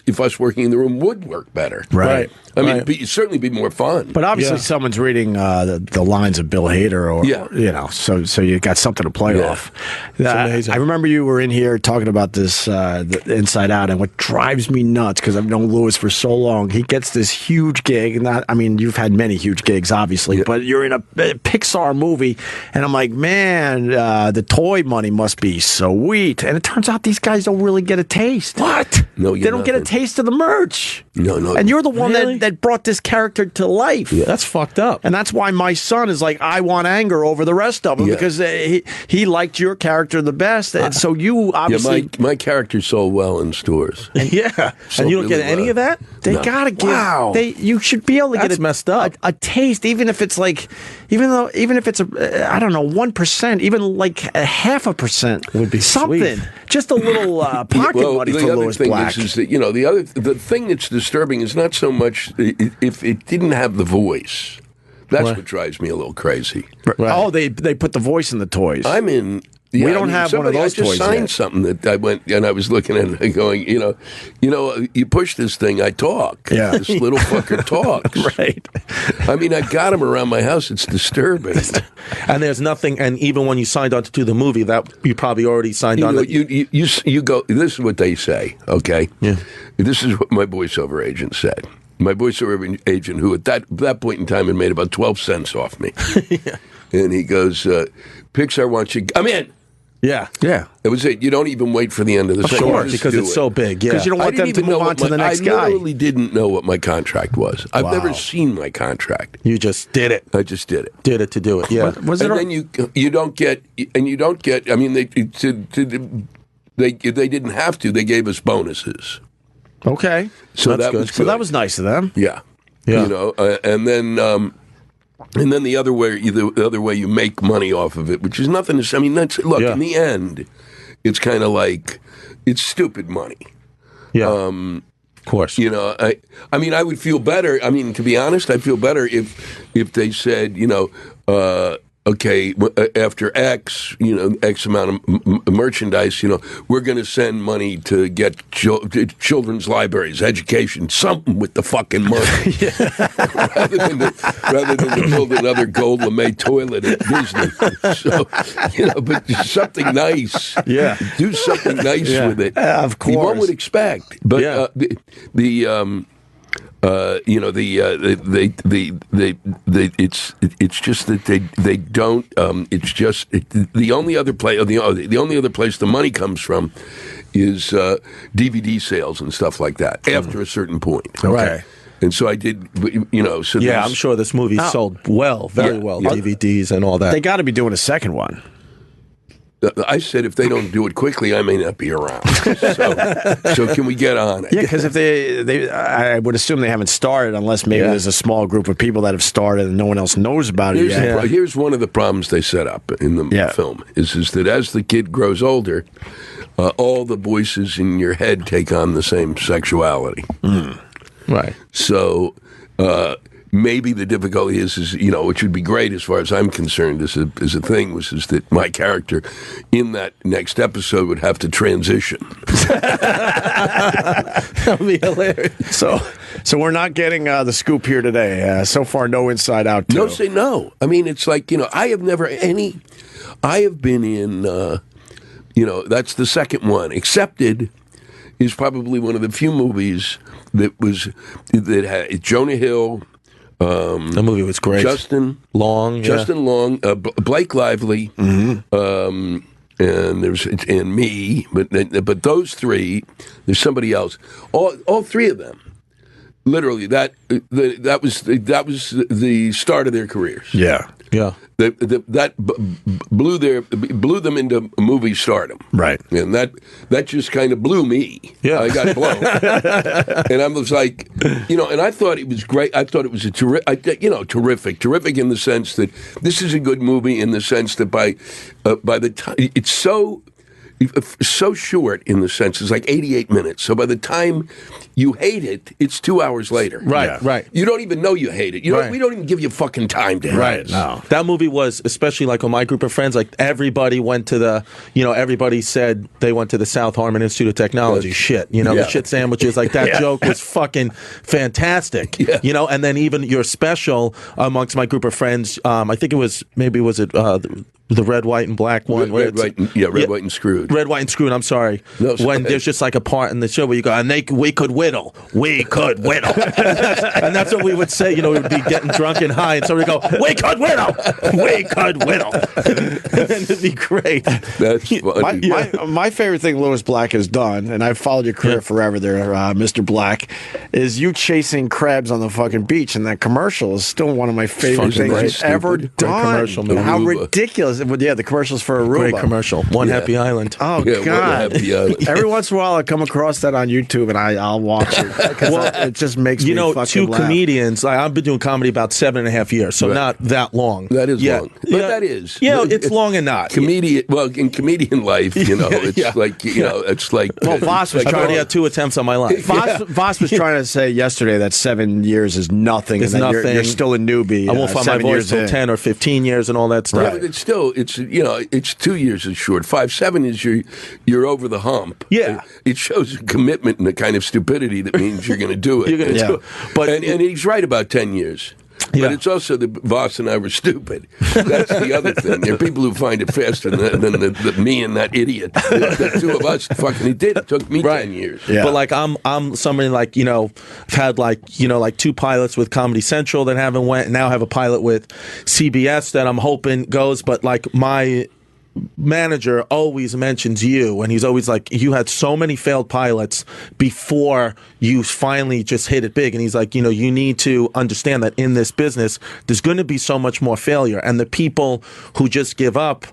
if us working in the room would work better. Right. I mean, it'd certainly be more fun. But obviously, someone's reading the lines of Bill Hader, or so you got something to play off. It's amazing. I remember you were in here talking about this the Inside Out, and what drives me nuts because I've known Louis for so long. He gets this huge gig, and you've had many huge gigs, obviously, but you're in a Pixar movie, and I'm like, man, the toy money must be be sweet. And it turns out these guys don't really get a taste. What? No, they don't get a taste of the merch. No. And you're the one Really? that brought this character to life. Yeah. That's fucked up. And that's why my son is like, I want Anger over the rest of them because he liked your character the best. And so you obviously... my character sold well in stores. Yeah. And you don't get any of that? They gotta give. Wow. You should be able to That's get messed up. a taste, even if it's like, even if it's I don't know, 1%, even like a 0.5% would be something. sweet. Just a little pocket money for Lewis Black. The thing is that the thing that's disturbing is not so much if it didn't have the voice. That's what drives me a little crazy. Right. Oh, they put the voice in the toys. I'm in. We don't have one of those I just toys signed yet. something that I went and I was looking at it and going, you push this thing, I talk. Yeah. This little fucker talks. Right. I mean, I got him around my house. It's disturbing. And there's nothing, and even when you signed on to do the movie, that you probably already signed on. You go, this is what they say, okay? Yeah. This is what my voiceover agent said. My voiceover agent, who at that point in time had made about 12 cents off me. Yeah. And he goes, Pixar wants you, I'm in. Yeah. Yeah. It was it. You don't even wait for the end of the sentence. Sure, because it's so big. Yeah. Because you don't want them to move on to the next guy. I literally didn't know what my contract was. I've never seen my contract. You just did it. I just did it. Did it to do it. Yeah. Then you don't get. I mean, they didn't have to. They gave us bonuses. Okay. So That's that good. was good. So that was nice of them. Yeah. Yeah. And then the other way you make money off of it, which is nothing to. I mean, that's look. Yeah. In the end, it's kind of like it's stupid money. Yeah. Of course. I mean, I would feel better. I mean, to be honest, I'd feel better if they said, okay, after X, X amount of merchandise, we're going to send money to get children's libraries, education, something with the fucking money, rather than to build another gold lame toilet at Disney. So, but something nice. Yeah. Do something nice with it. Of course. One would expect, but it's just that they don't. It's just the only other place. The only other place the money comes from is DVD sales and stuff like that. After a certain point, Okay. And so I did. So Yeah, I'm sure this movie sold very well. DVDs and all that. They got to be doing a second one. I said if they don't do it quickly, I may not be around. So can we get on it? Yeah, because if I would assume they haven't started unless maybe there's a small group of people that have started and no one else knows about it yet. Here's one of the problems they set up in the film is that as the kid grows older, all the voices in your head take on the same sexuality. Right. So maybe the difficulty is which would be great as far as I'm concerned as a thing is that my character in that next episode would have to transition. That would be hilarious. So we're not getting the scoop here today. So far, no Inside Out 2. No, say no. I mean, it's like, I have been in, that's the second one. Accepted is probably one of the few movies that had Jonah Hill. The movie was great. Justin Long, Blake Lively, and me, but those three. There's somebody else. All three of them. Literally, that was the start of their careers. Yeah. Yeah. That blew them into movie stardom. Right. And that just kind of blew me. Yeah. I got blown. And I was like, and I thought it was great. I thought it was terrific in the sense that this is a good movie in the sense that by the time it's so short in the sense it's like 88 minutes. So by the time you hate it, it's 2 hours later. Right, right. You don't even know you hate it. We don't even give you fucking time to hate it. No. That movie was, especially like on my group of friends, like everybody went to everybody said they went to the South Harmon Institute of Technology. The shit sandwiches, like that joke was fucking fantastic. Yeah. And then even your special amongst my group of friends, I think it was The red, white, and black one. Red, white, and screwed. Red, white, and screwed. I'm sorry. No, when there's just like a part in the show where you go, and we could whittle. We could whittle. And that's what we would say. You know, we would be getting drunk and high, and somebody would go, we could whittle. We could whittle. And it'd be great. That's funny. My favorite thing Louis Black has done, and I've followed your career forever there, Mr. Black, is you chasing crabs on the fucking beach, and that commercial is still one of my favorite things you've ever done. Commercial, man. How Aruba. ridiculous. Yeah, the commercials for Aruba. Great commercial. One Happy Island. Oh, Yeah, God. Happy Island. Every once in a while, I come across that on YouTube, and I'll watch it. Because it just makes me fucking two laugh. comedians. I've been doing comedy about 7.5 years, so not that long. That is long. But that is. Yeah, it's long and not. Comedian. Well, in comedian life, it's like, it's like. Well, Voss was I've trying already to... had 2 attempts on my life. Voss was trying to say yesterday that 7 years is nothing, It's and that nothing. You're still a newbie. I won't find my 7 voice years till in. 10 or 15 years and all that stuff. Yeah, but it's still, it's 2 years is short. 5, 7 is you're over the hump. Yeah. It shows a commitment and a kind of stupidity that means you're going to do it. You're going to do it. But and he's right about 10 years. Yeah. But it's also that Voss and I were stupid. That's the other thing. There are people who find it faster than me and that idiot. The two of us fucking it did. It took me 10 years. Yeah. But like I'm somebody like, I've had like 2 pilots with Comedy Central that haven't went. Now I have a pilot with CBS that I'm hoping goes. But like my manager always mentions you, and he's always like, you had so many failed pilots before you finally just hit it big. And he's like, you need to understand that in this business there's going to be so much more failure, and the people who just give up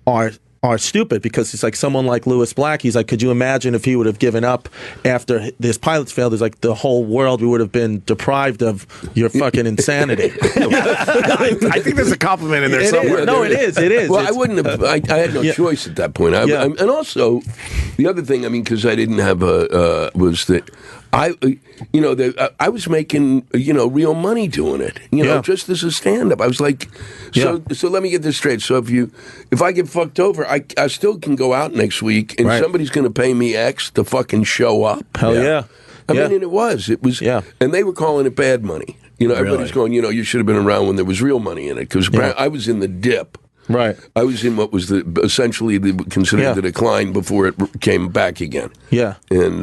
are stupid, because it's like someone like Louis Black. He's like, could you imagine if he would have given up after this pilot's failed? It's like the whole world, we would have been deprived of your fucking insanity. I think there's a compliment in there somewhere. No, it is. Well, I wouldn't have. I had no choice at that point. And also, the other thing, because I didn't have was that I was making real money doing it. Just as a stand-up. I was like, so let me get this straight. So if I get fucked over, I still can go out next week, and somebody's going to pay me X to fucking show up. Hell yeah. I mean, and it was, and they were calling it bad money. Everybody's going, you should have been around when there was real money in it, because I was in the dip. Right. I was in what was essentially considered the decline before it came back again. Yeah. And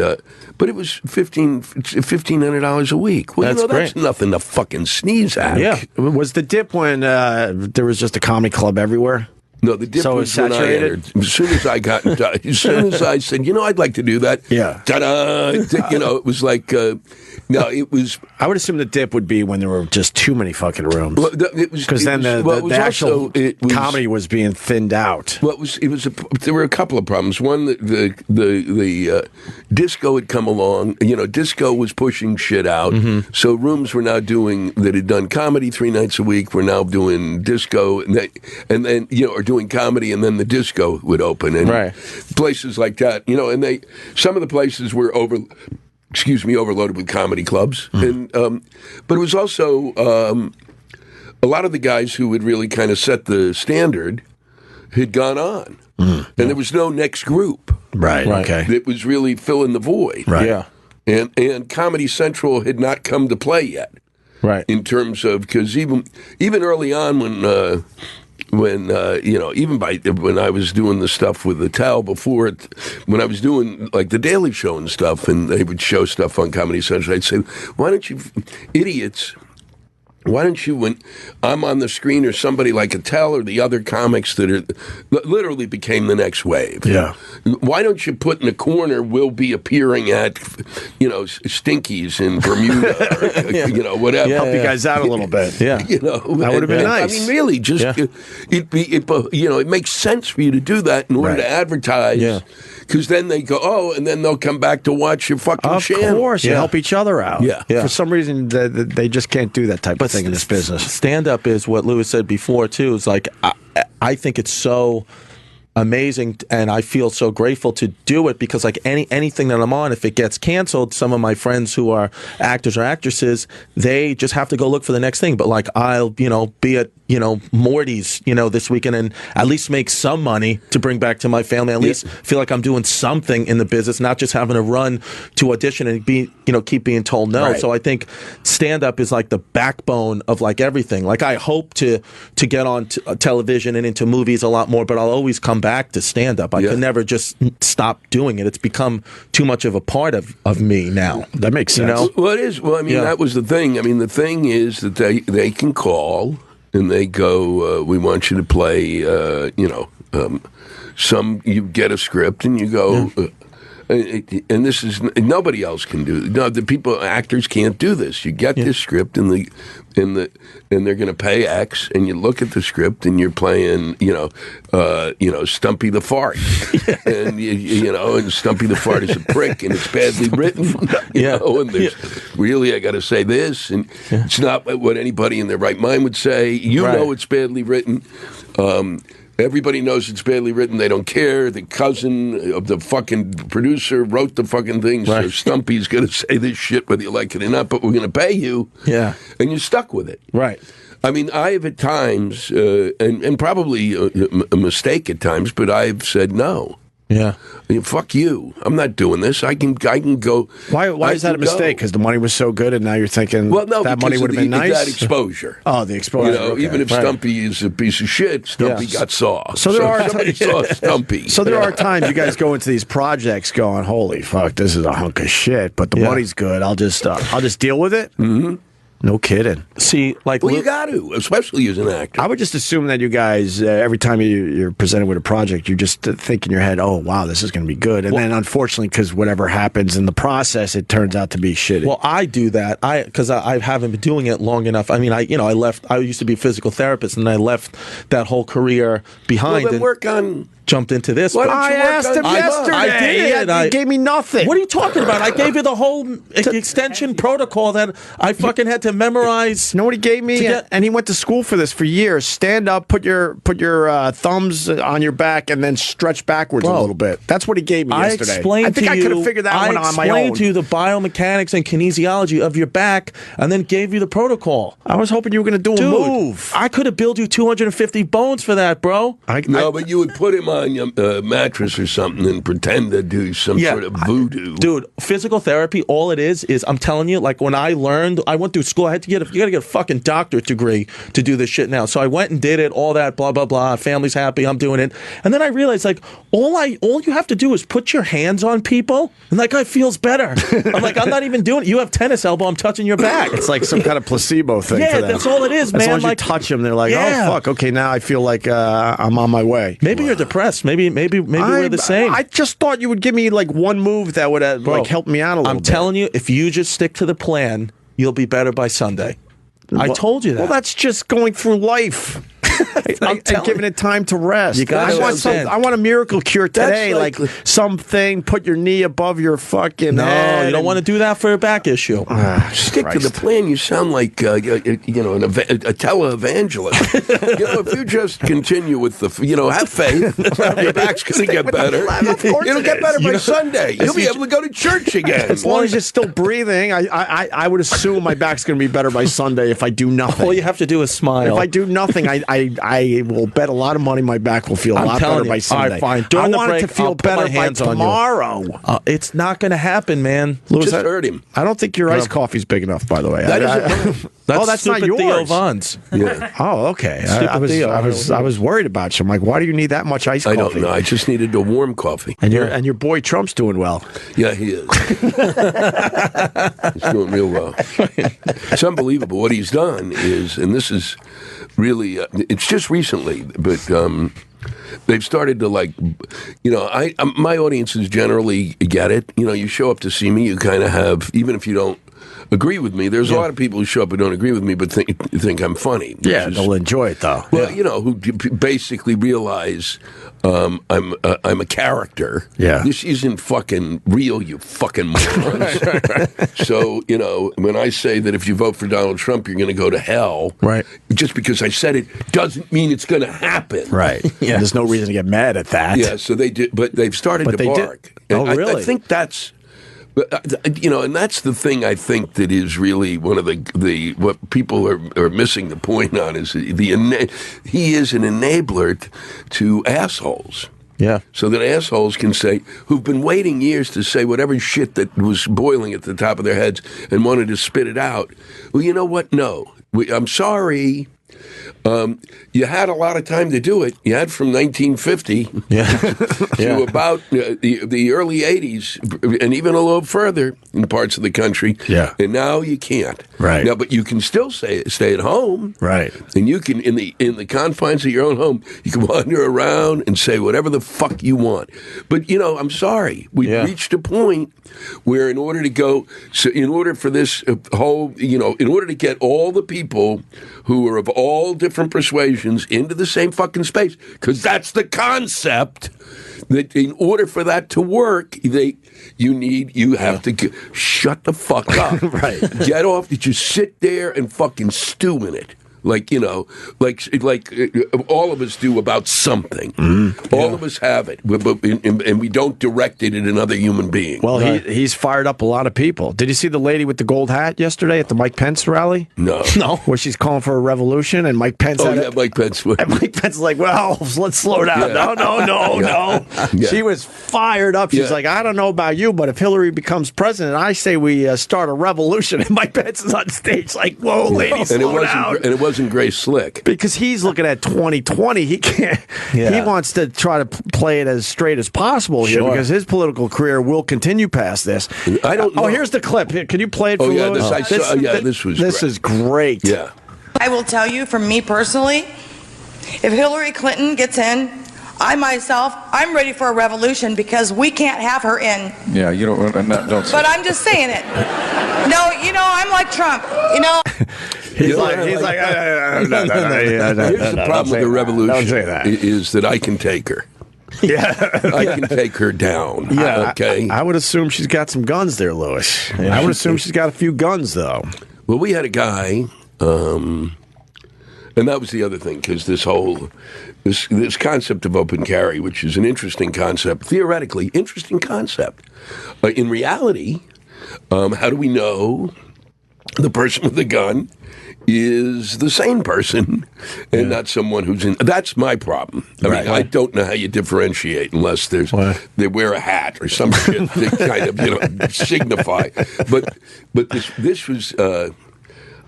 but it was $1,500 a week. Well, That's that's great. nothing to fucking sneeze at. Yeah. Was the dip when there was just a comedy club everywhere? No, the dip So was it was when I saturated? entered. As soon as I got, as soon as I said, I'd like to do that. Yeah. Ta-da! It was like, no, it was. I would assume the dip would be when there were just too many fucking rooms. Well, it was Because then it was- the actual comedy was being thinned out. Well, there were a couple of problems. One, the disco had come along. Disco was pushing shit out. Mm-hmm. So rooms were now that had done comedy 3 nights a week were now doing disco, and then or doing comedy, and then the disco would open, and places like that. And some of the places were overloaded with comedy clubs, and but it was also a lot of the guys who had really kind of set the standard had gone on, and there was no next group. Right. Okay. That was really filling the void. Right. Yeah. And Comedy Central had not come to play yet. Right. In terms of, because even early on when I was doing the stuff with the Towel before it, when I was doing like the Daily Show and stuff, and they would show stuff on Comedy Central, I'd say, why don't you idiots? Why don't you, when I'm on the screen or somebody like Attell or the other comics that literally became the next wave? Yeah. Why don't you put in a corner, we'll be appearing at, Stinkies in Bermuda, or, whatever. Help you guys out a little bit. Yeah. That would have been nice. I mean, really, just it makes sense for you to do that in order to advertise. Yeah. Because then they go, and then they'll come back to watch your fucking channel. Of course, you help each other out. Yeah. For some reason, they just can't do that type of thing in this business. Stand-up is what Louis said before, too. It's like, I think it's so amazing, and I feel so grateful to do it because like anything that I'm on, if it gets canceled, some of my friends who are actors or actresses, they just have to go look for the next thing. But like I'll be at Morty's this weekend and at least make some money to bring back to my family. At least feel like I'm doing something in the business, not just having to run to audition and keep being told no. Right. So I think stand up is like the backbone of like everything. Like I hope to get on television and into movies a lot more, but I'll always come back to stand up. I can never just stop doing it. It's become too much of a part of me now. That makes sense. Well, it is. Well, I mean, that was the thing. I mean, the thing is that they can call and they go, we want you to play, you get a script and you go, and this is, nobody else can do it. No, actors can't do this. You get this script and they're going to pay X, and you look at the script and you're playing, Stumpy the Fart, and and Stumpy the Fart is a prick and it's badly written, and there's really, I got to say this, and it's not what anybody in their right mind would say. Know it's badly written. Everybody knows it's badly written. They don't care. The cousin of the fucking producer wrote the fucking thing, so Stumpy's going to say this shit whether you like it or not, but we're going to pay you. Yeah. And you're stuck with it. Right. I mean, I have at times, and probably a mistake at times, but I've said no. Yeah. I mean, fuck you. I'm not doing this. I can go. Why is that a mistake? Because the money was so good, and now you're thinking that money would have been nice? That exposure. Oh, the exposure. Even if Stumpy is a piece of shit, Stumpy got saw. So there are somebody saw Stumpy. So there are times you guys go into these projects going, "Holy fuck, this is a hunk of shit," but the money's good. I'll just deal with it. Mm-hmm. No kidding. See, you got to, especially as an actor. I would just assume that you guys, every time you're presented with a project, you just think in your head, "Oh, wow, this is going to be good," and then unfortunately, because whatever happens in the process, it turns out to be shitty. Well, I do that because I haven't been doing it long enough. I mean, I left. I used to be a physical therapist, and I left that whole career behind. Well, then work on. Jumped into this. I asked him yesterday. I did. He gave me nothing. What are you talking about? I gave you the whole extension protocol that I fucking had to memorize. You know what he gave me? And he went to school for this for years. Stand up, put your thumbs on your back, and then stretch backwards a little bit. That's what he gave me yesterday. I think I could have figured that one on my own. I explained to you the biomechanics and kinesiology of your back, and then gave you the protocol. I was hoping you were going to do a move. I could have billed you 250 bones for that, bro. But you would put him on your mattress or something and pretend to do some sort of voodoo. Dude, physical therapy, all it is I'm telling you, like when I learned, I went through school, you got to get a fucking doctorate degree to do this shit now. So I went and did it, all that, blah, blah, blah. Family's happy, I'm doing it. And then I realized, like, all you have to do is put your hands on people, and that guy feels better. I'm like, I'm not even doing it. You have tennis elbow, I'm touching your back. It's like some kind of placebo thing for them. That's all it is, man. As long as you touch them, they're like, oh, fuck, okay, now I feel like I'm on my way. Maybe you're depressed. Maybe we're the same. I just thought you would give me like one move that would help me out a little bit. I'm telling you, if you just stick to the plan, you'll be better by Sunday. I told you that. Well, that's just going through life. I'm giving it time to rest. I want a miracle cure today, like something. Put your knee above your fucking head. No, you don't want to do that for a back issue. Stick to the plan. You sound like a televangelist. If you just continue with have faith, your back's going to get better. It'll get better by Sunday. You'll be able to go to church again. As long as you're still breathing, I would assume my back's going to be better by Sunday if I do nothing. All you have to do is smile. If I do nothing, I will bet a lot lot of money, my back will feel a lot better by Sunday. All right, fine. I want it to feel better by tomorrow. It's not going to happen, man. Louis, just hurt him. I don't think your iced coffee's big enough, by the way. That's not yours. Theo Von's. Yeah. Oh, okay. I was worried about you. I'm like, why do you need that much iced coffee? I don't know. I just needed a warm coffee. And your boy Trump's doing well. Yeah, he is. He's doing real well. It's unbelievable what he's done is, and this is really, it's just recently, but they've started to my audiences generally get it. You show up to see me, you kind of have, even if you don't agree with me. There's a lot of people who show up and don't agree with me, but think I'm funny. Yeah, they'll enjoy it though. Well, who basically realize I'm a character. Yeah. This isn't fucking real, you fucking morons. So, when I say that if you vote for Donald Trump, you're going to go to hell, right? Just because I said it doesn't mean it's going to happen. Right. Yeah. There's no reason to get mad at that. Yeah, so they did, but they've started to bark. Oh, really? I think that's... and that's the thing I think that is really one of the what people are missing the point on is he is an enabler to assholes. Yeah. So that assholes can say, who've been waiting years to say whatever shit that was boiling at the top of their heads and wanted to spit it out. Well, you know what? No. I'm sorry. You had a lot of time to do it. You had from 1950 to about the early 80s, and even a little further in parts of the country. Yeah. And now you can't. Right. Now, but you can still stay at home. Right. And you can, in the confines of your own home, you can wander around and say whatever the fuck you want. But, I'm sorry. We've reached a point where in order for this whole, in order to get all the people who are of all different persuasions into the same fucking space, because that's the concept, that in order for that to work, you have to shut the fuck up. Right. Get off, just sit there and fucking stew in it. Like all of us do about something. All of us have it, and we don't direct it at another human being. Well, he's fired up a lot of people. Did you see the lady with the gold hat yesterday at the Mike Pence rally? No. Where she's calling for a revolution, and Mike Pence. Mike Pence. And Mike Pence is like, well, let's slow down. Yeah. No. Yeah. She was fired up. She's like, I don't know about you, but if Hillary becomes president, I say we start a revolution. And Mike Pence is on stage like, whoa, lady, slow down. And it wasn't Gray Slick. Because he's looking at 2020. He can't. He wants to try to play it as straight as possible here because his political career will continue past this. I don't know. Oh, here's the clip. Can you play it for Lewis? This is great. Yeah. I will tell you from me personally, if Hillary Clinton gets in, I'm ready for a revolution because we can't have her in. Yeah, you don't say But I'm just saying it. No, I'm like Trump, He's like, Here's the problem with the revolution. Don't say that. Is that I can take her. Yeah. I can take her down. Yeah. Okay. I would assume she's got some guns there, Lewis. I would assume she's got a few guns, though. Well, we had a guy, and that was the other thing, because this concept of open carry, which is an interesting concept, theoretically interesting concept. In reality, how do we know the person with the gun is the sane person and not someone who's in? That's my problem. I mean, I don't know how you differentiate unless they wear a hat or some shit to kind of signify. But this was.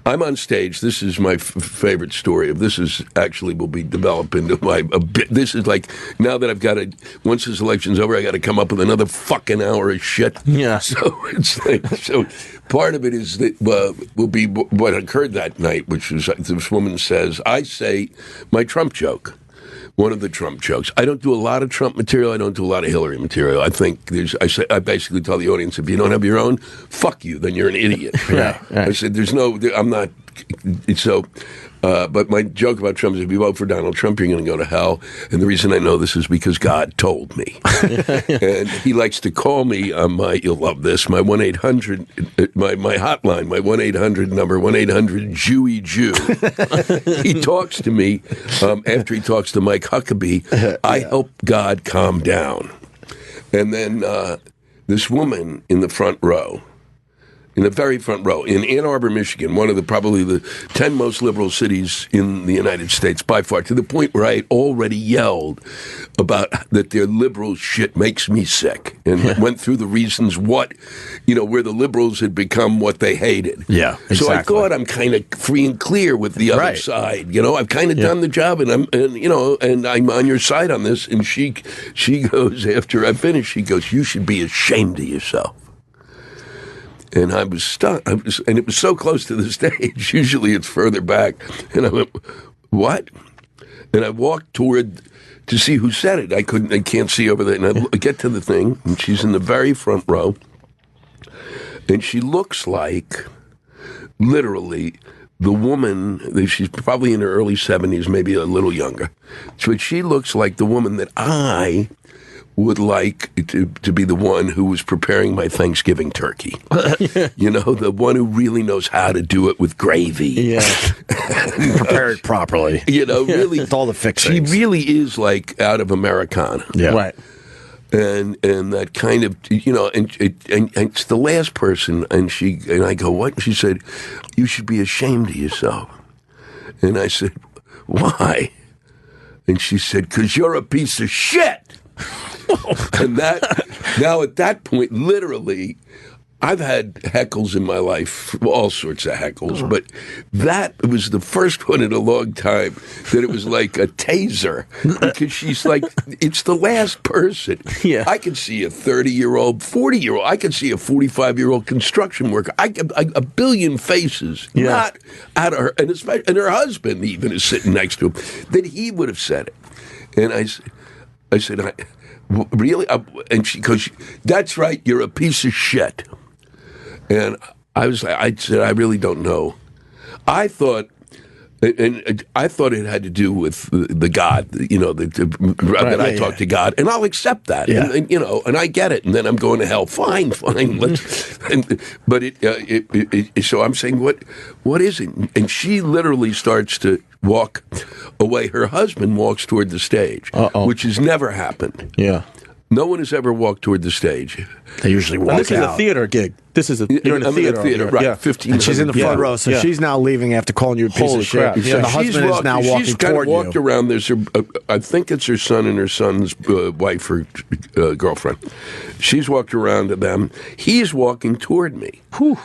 I'm on stage. This is my favorite story. This is actually will be developed into a bit. This is like, now that I've got to, once this election's over, I got to come up with another fucking hour of shit. Yeah. So it's like, part of it is that will be what occurred that night, which was this woman says, I say my Trump joke. One of the Trump jokes. I don't do a lot of Trump material. I don't do a lot of Hillary material. I think I basically tell the audience, if you don't have your own, fuck you, then you're an idiot. Right. I said, I'm not. So, but my joke about Trump is if you vote for Donald Trump, you're going to go to hell. And the reason I know this is because God told me. And he likes to call me on you'll love this, my 1-800, my hotline, my 1-800 number, 1-800-Jewy Jew. He talks to me after he talks to Mike Huckabee. I help God calm down. And then this woman in the front row, in the very front row, in Ann Arbor, Michigan, one of probably the 10 most liberal cities in the United States by far, to the point where I had already yelled about that their liberal shit makes me sick, and went through the reasons where the liberals had become what they hated. Yeah, exactly. So I thought I'm kind of free and clear with the other side. I've kind of done the job, and I'm on your side on this. And she goes, after I finish, she goes, you should be ashamed of yourself. And I was stuck. And it was so close to the stage. Usually it's further back. And I went, what? And I walked toward to see who said it. I can't see over there. And I get to the thing, and she's in the very front row. And she looks like literally, the woman, she's probably in her early 70s, maybe a little younger, but she looks like the woman that I would like to be the one who was preparing my Thanksgiving turkey. You know, the one who really knows how to do it with gravy. Yeah. Prepare it properly. You know, really. With all the fixings. She really is like out of Americana. Yeah. Right. And that kind of, you know, and it's the last person, and I go, what? And she said, you should be ashamed of yourself. And I said, why? And she said, because you're a piece of shit. And now at that point, literally, I've had heckles in my life, all sorts of heckles, but that was the first one in a long time that it was like a taser, because she's like, it's the last person. Yeah. I could see a 30-year-old, 40-year-old, I could see a 45-year-old construction worker, a billion faces, not out of her, and her husband even is sitting next to him, that he would have said it. And I said, really? And she goes, that's right, you're a piece of shit. And I said, I really don't know. I thought it had to do with the God, you know, that I talk to God, and I'll accept that, and you know, and I get it, and then I'm going to hell. Fine, but so I'm saying, what is it? And she literally starts to walk away. Her husband walks toward the stage, which has never happened. Yeah. No one has ever walked toward the stage. They usually walk And this is out. a theater gig. You're in a theater, right? Yeah. 15. And she's in the front row, so she's now leaving after calling you a piece Holy of shit. crap. And Yeah. the husband is now walking she's kind of toward walked you. around. There's I think it's her son and her son's wife or girlfriend. She's walked around to them. He's walking toward me. Whew.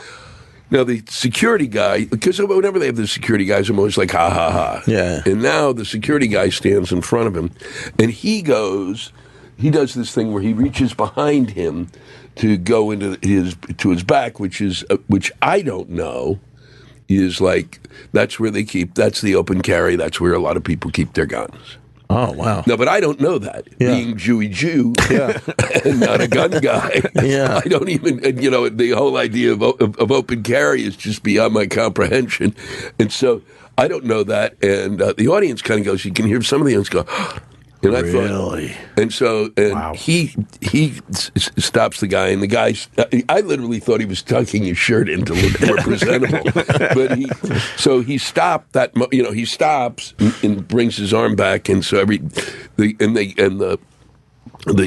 Now, the security guy, because whenever they have the security guys, I'm always like, ha, ha, ha. Yeah. And now the security guy stands in front of him, and he does this thing where he reaches behind him to go into his back, which I don't know is like, that's where that's the open carry, that's where a lot of people keep their guns. Oh, wow. No, but I don't know that. Being Jewy Jew and not a gun guy. Yeah. I don't even, you know, the whole idea of open carry is just beyond my comprehension. And so I don't know that. And the audience kind of goes, you can hear some of the audience go, and I Really? thought, and so he stops the guy, and the guy, I literally thought he was tucking his shirt in to look more presentable. But he stopped that, you know, he stops and brings his arm back, and so the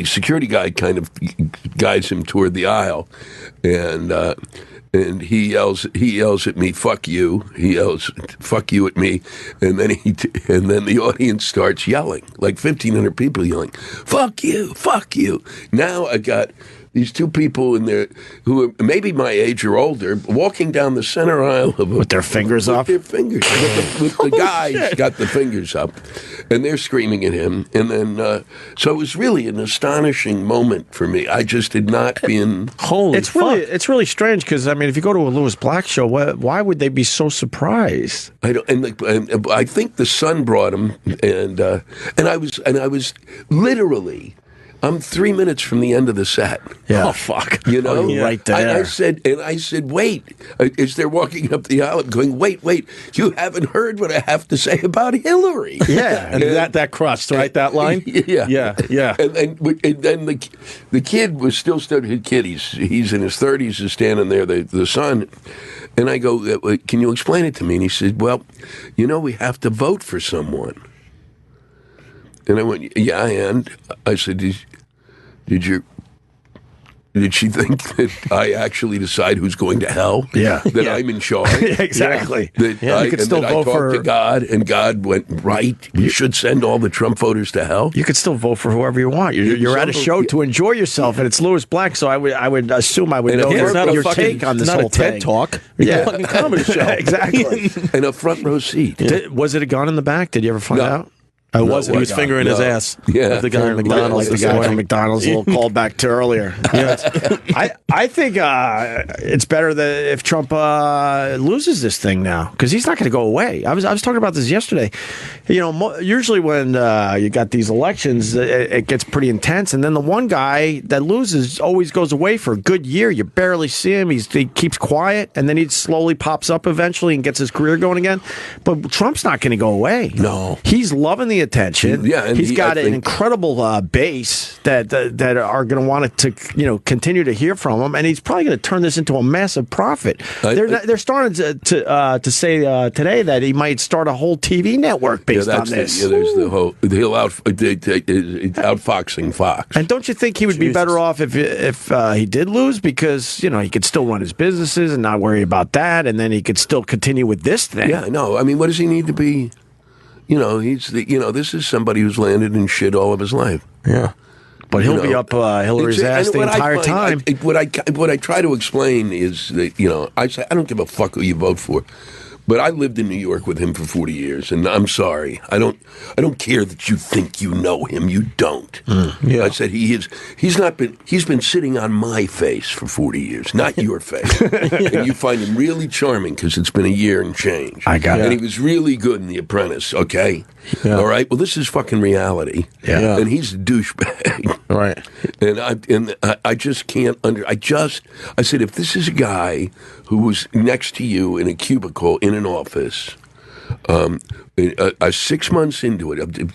security guy kind of guides him toward the aisle, and he yells at me, "Fuck you!" He yells, "Fuck you" at me, and then the audience starts yelling, like 1,500 people yelling, "Fuck you! Fuck you!" Now I got these two people in there who are maybe my age or older, walking down the center aisle With their fingers up? With their fingers. With the guy's got the fingers up, and they're screaming at him. And then, so it was really an astonishing moment for me. I just had not been... Holy fuck. It's really strange, because, I mean, if you go to a Louis Black show, why would they be so surprised? I don't, and I think the son brought him, and I was literally... I'm 3 minutes from the end of the set. Yeah. Oh, fuck. You know? Right there. I said, wait. As they're walking up the aisle, I'm going, wait. You haven't heard what I have to say about Hillary. Yeah. And that crossed, right? That line? Yeah. Yeah. And then the kid was still studying. Kid, he's in his 30s, is standing there, the son. And I go, can you explain it to me? And he said, well, you know, we have to vote for someone. And I went, yeah, and I said, did she think that I actually decide who's going to hell? Yeah. That I'm in charge? Exactly. That You could still I vote talked for to God, and God went, right, we should send all the Trump voters to hell? You could still vote for whoever you want. You're at a show to enjoy yourself, and it's Louis Black, so I would assume I would know It's not your a fucking, take on this it's not whole a TED thing. Talk. Yeah. It's a fucking comedy show. Exactly. And a front row seat. Was it a gun in the back? Did you ever find out? I wasn't. He was fingering his ass. Yeah. Like the guy at McDonald's. Like the this guy morning. from McDonald's, a little callback to earlier. I think it's better that if Trump loses this thing now, because he's not going to go away. I was talking about this yesterday. You know, usually when you got these elections, it gets pretty intense, and then the one guy that loses always goes away for a good year. You barely see him. He keeps quiet, and then he slowly pops up eventually and gets his career going again. But Trump's not going to go away. No. He's loving the attention. Yeah, and he's got I an think- incredible base that are going to want to continue to hear from him, and he's probably going to turn this into a massive profit. They're starting to say today that he might start a whole TV network based on this. There's the whole he'll outfoxing Fox. And don't you think he would be better off if he did lose, because he could still run his businesses and not worry about that, and then he could still continue with this thing? Yeah, no. I mean, what does he need to be? This is somebody who's landed in shit all of his life. Yeah. But he'll be up Hillary's ass the entire time. What I try to explain is that I say I don't give a fuck who you vote for, but I lived in New York with him for 40 years, and I'm sorry, I don't care that you think you know him. You don't. Yeah. I said he's been sitting on my face for 40 years, not your face. And you find him really charming because it's been a year and change. I got it. And he was really good in The Apprentice. Okay. Yeah. All right. Well, this is fucking reality. Yeah. And he's a douchebag. Right. And I just can't I said, if this is a guy who was next to you in a cubicle in an office, 6 months into it,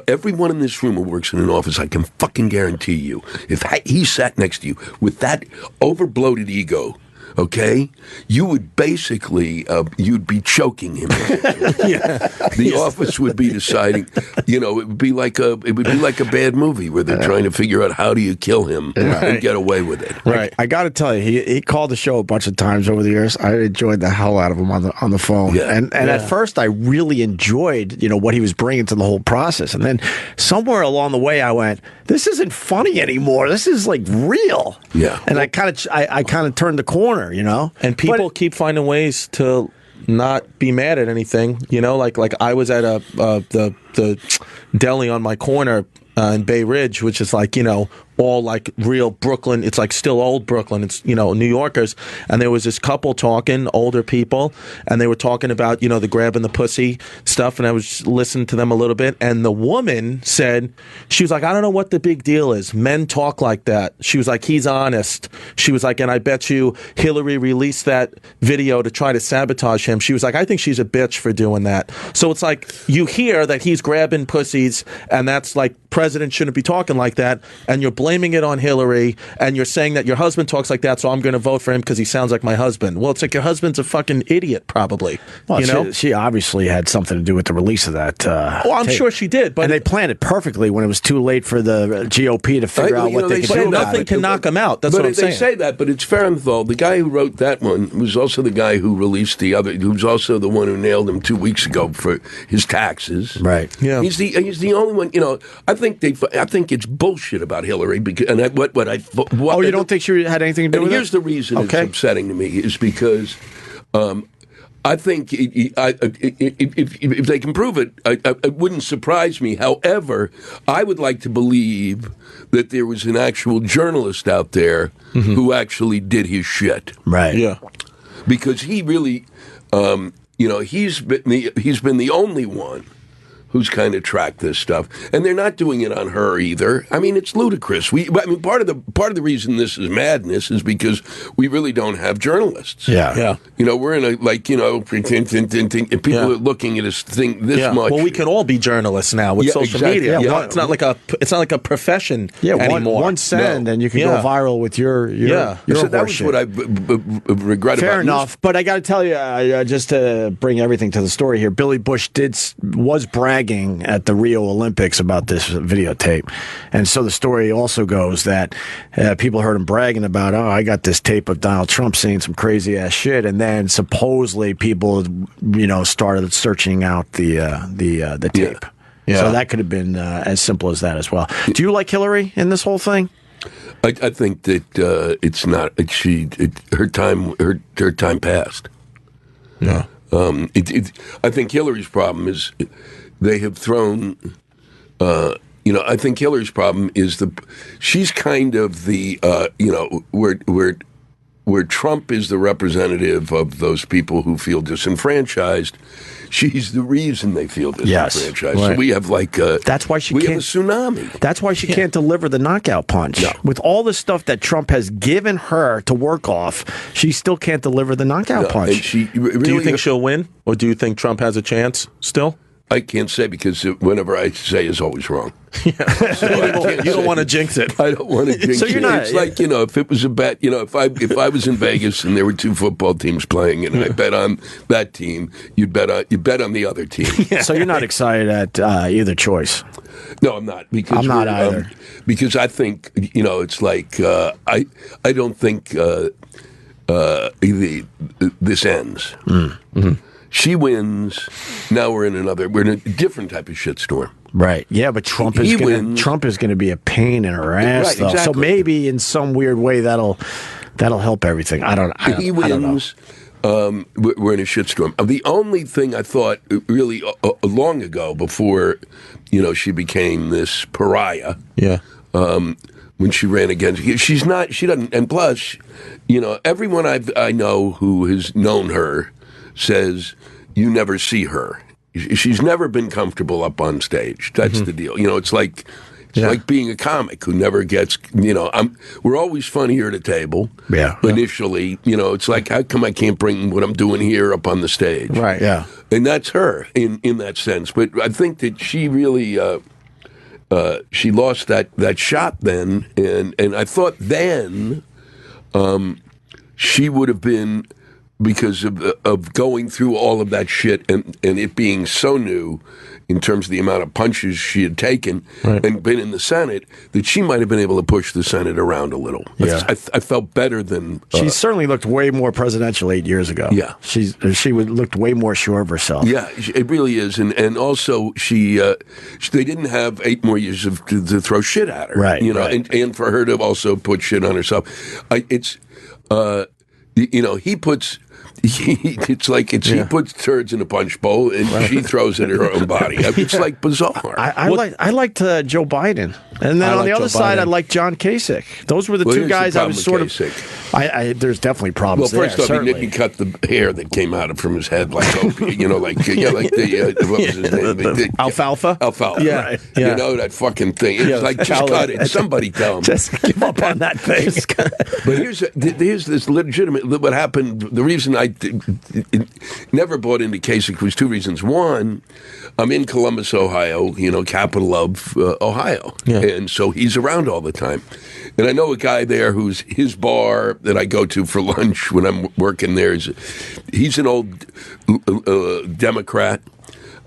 everyone in this room who works in an office, I can fucking guarantee you, if he sat next to you with that overbloated ego, okay, you would basically you'd be choking him. The office would be deciding, it would be like a bad movie where they're trying to figure out how do you kill him and get away with it. Right. I got to tell you, he called the show a bunch of times over the years. I enjoyed the hell out of him on the phone. Yeah. And at first, I really enjoyed what he was bringing to the whole process. And then somewhere along the way, I went, "This isn't funny anymore. This is like real." Yeah. And I kind of turned the corner, And people keep finding ways to not be mad at anything, like I was at the deli on my corner in Bay Ridge, which is like, all like real Brooklyn. It's like still old Brooklyn. It's, New Yorkers. And there was this couple talking, older people, and they were talking about, the grabbing the pussy stuff. And I was listening to them a little bit. And the woman said, she was like, "I don't know what the big deal is. Men talk like that." She was like, "He's honest." She was like, "And I bet you Hillary released that video to try to sabotage him." She was like, "I think she's a bitch for doing that." So it's like, you hear that he's grabbing pussies, and that's like, president shouldn't be talking like that. And you're blaming it on Hillary, and you're saying that your husband talks like that, so I'm going to vote for him because he sounds like my husband. Well, it's like your husband's a fucking idiot, probably. Well, she obviously had something to do with the release of that. Well, I'm sure she did, but and they planned it perfectly when it was too late for the GOP to figure out what they could do about nothing it. can knock him out. That's but what I'm saying. They say that, but it's Farenthold, the guy who wrote that one, was also the guy who released the other. Who was also the one who nailed him 2 weeks ago for his taxes. Right. Yeah. He's the only one. I think it's bullshit about Hillary because You don't think she had anything to do with it? Here's the reason it's upsetting to me is because I think if they can prove it, it wouldn't surprise me. However, I would like to believe that there was an actual journalist out there who actually did his shit. Right. Yeah. Because he really, he's been the only one who's kind of tracked this stuff, and they're not doing it on her either. I mean, it's ludicrous. Part of the reason this is madness is because we really don't have journalists. Yeah. We're in a and people are looking at this thing this much. Well, we can all be journalists now with social media. Yeah, it's not like a profession anymore. One send, and you can go viral with your So that was what I regret about. Fair enough, but I got to tell you, just to bring everything to the story here, Billy Bush was bragging at the Rio Olympics about this videotape, and so the story also goes that people heard him bragging about, I got this tape of Donald Trump saying some crazy ass shit, and then supposedly people, started searching out the tape. Yeah. So that could have been as simple as that as well. Do you like Hillary in this whole thing? I think that it's not. Her time passed. Yeah. I think Hillary's problem is, they have thrown. I think Hillary's problem is she's kind of the where Trump is the representative of those people who feel disenfranchised. She's the reason they feel disenfranchised. Yes, right. So we have that's why we have a tsunami. That's why she can't deliver the knockout punch. No. With all the stuff that Trump has given her to work off, she still can't deliver the knockout punch. And she really, Do you think she'll win, or do you think Trump has a chance still? I can't say because whenever I say is always wrong. You don't want to jinx it. I don't want to jinx So you're it. not- It's like, if it was a bet, if I was in Vegas and there were two football teams playing and I bet on that team, you bet on the other team. So you're not excited at either choice. No, I'm not. Because I'm not either. Because I think, it's like, I don't think this ends. Mm-hmm. She wins. Now we're in a different type of shitstorm. Right. Yeah, but Trump is going to be a pain in her ass, Right, though. exactly. So maybe in some weird way that'll help everything. I don't know. He wins. We're in a shitstorm. The only thing I thought really long ago, before she became this pariah. Yeah. When she ran against, she doesn't, and plus, everyone I know who has known her says you never see her. She's never been comfortable up on stage. That's the deal. It's like being a comic who never gets. We're always fun here at a table. Yeah. Initially, it's like, how come I can't bring what I'm doing here up on the stage? Right. Yeah. And that's her in that sense. But I think that she really she lost that shot then, and I thought then she would have been. Because of going through all of that shit and it being so new in terms of the amount of punches she had taken and been in the Senate, that she might have been able to push the Senate around a little. Yeah. I felt better than... She certainly looked way more presidential 8 years ago. Yeah. She looked way more sure of herself. Yeah, it really is. And also, they didn't have 8 more years to throw shit at her. Right, right. And for her to also put shit on herself. He puts... he puts turds in a punch bowl and she throws it in her own body. It's like bizarre. I liked Joe Biden, and then on the other side, I liked John Kasich. Those were the two guys I was sort of. There's definitely problems. Well, first there, off, he cut the hair that came out from his head like Opie, like the what was his name? Alfalfa. Alfalfa. Yeah. Right. Yeah. That fucking thing. It's like just cut it. Somebody tell him. Just give up on that thing. But here's this legitimate. What happened? The reason I never bought into Kasich was 2 reasons. One, I'm in Columbus, Ohio, capital of Ohio. Yeah. And so he's around all the time. And I know a guy there who's his bar that I go to for lunch when I'm working there. He's an old Democrat.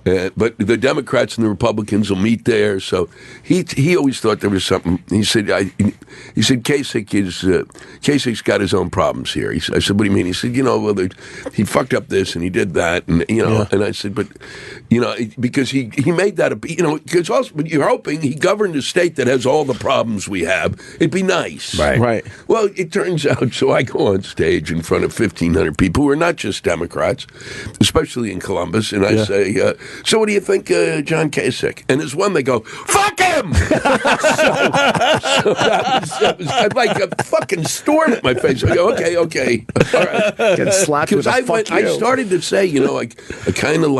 But the Democrats and the Republicans will meet there. So he always thought there was something. He said Kasich's got his own problems here. I said, what do you mean? He said, he fucked up this and he did that, and And I said, but because he made that because also, but you're hoping he governed a state that has all the problems we have. It'd be nice, Right. Well, it turns out. So I go on stage in front of 1,500 people who are not just Democrats, especially in Columbus, and I say. So what do you think, John Kasich? And there's one they go, fuck him! so that was I'd like a fucking storm at my face. I go, okay, all right. Get slapped with a fuck you. I started to say, I kind of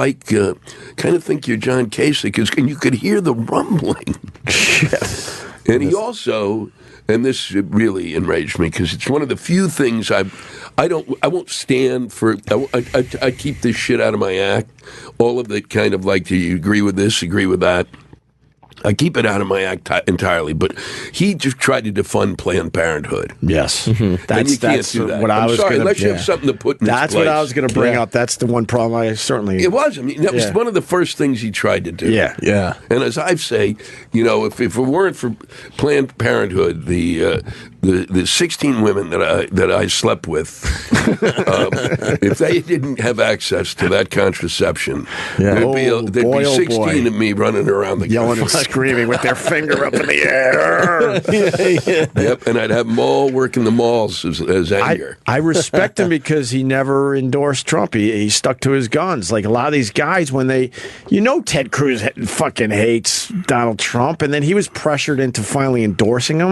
think you're John Kasich, and you could hear the rumbling. Yes. And he also, and this really enraged me because it's one of the few things I won't stand for. I keep this shit out of my act. All of the kind of like, do you agree with this, agree with that? I keep it out of my act entirely, but he just tried to defund Planned Parenthood. Yes, and you can't do that. What I was going to. Unless you have something to put in its place. That's what I was going to bring up. That's the one problem I certainly. It was. I mean, that was one of the first things he tried to do. Yeah. And as I say, if it weren't for Planned Parenthood, the the 16 women that I slept with, if they didn't have access to that contraception, there'd be 16 of me running around the yelling country. and screaming with their finger up in the air. Yep, and I'd have them all working the malls as anger. I respect him because he never endorsed Trump. He stuck to his guns. Like a lot of these guys, when they, Ted Cruz fucking hates Donald Trump, and then he was pressured into finally endorsing him.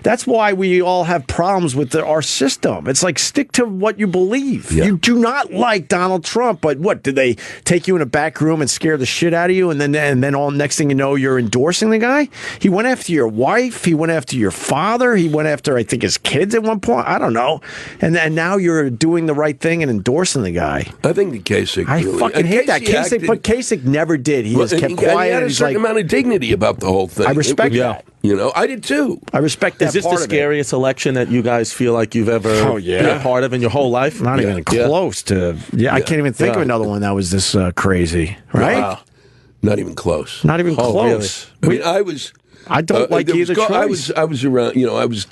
That's why we all have problems with our system. It's like, stick to what you believe. Yeah. You do not like Donald Trump, but what, did they take you in a back room and scare the shit out of you, and then all next thing you know, you're endorsing the guy? He went after your wife. He went after your father. He went after, I think, his kids at one point. I don't know. And now you're doing the right thing and endorsing the guy. I think the Kasich. I fucking hate that. But Kasich never did. He just kept quiet. He had a certain amount of dignity about the whole thing. I respect that. I did too. I respect that. Is this part the of it. scariest election that you guys feel like you've ever been a part of in your whole life? Not even close to. I can't even think of another one that was this crazy. Right? Wow. Not even close. Not even close. Really? I mean, I don't like either choice. I was around. I was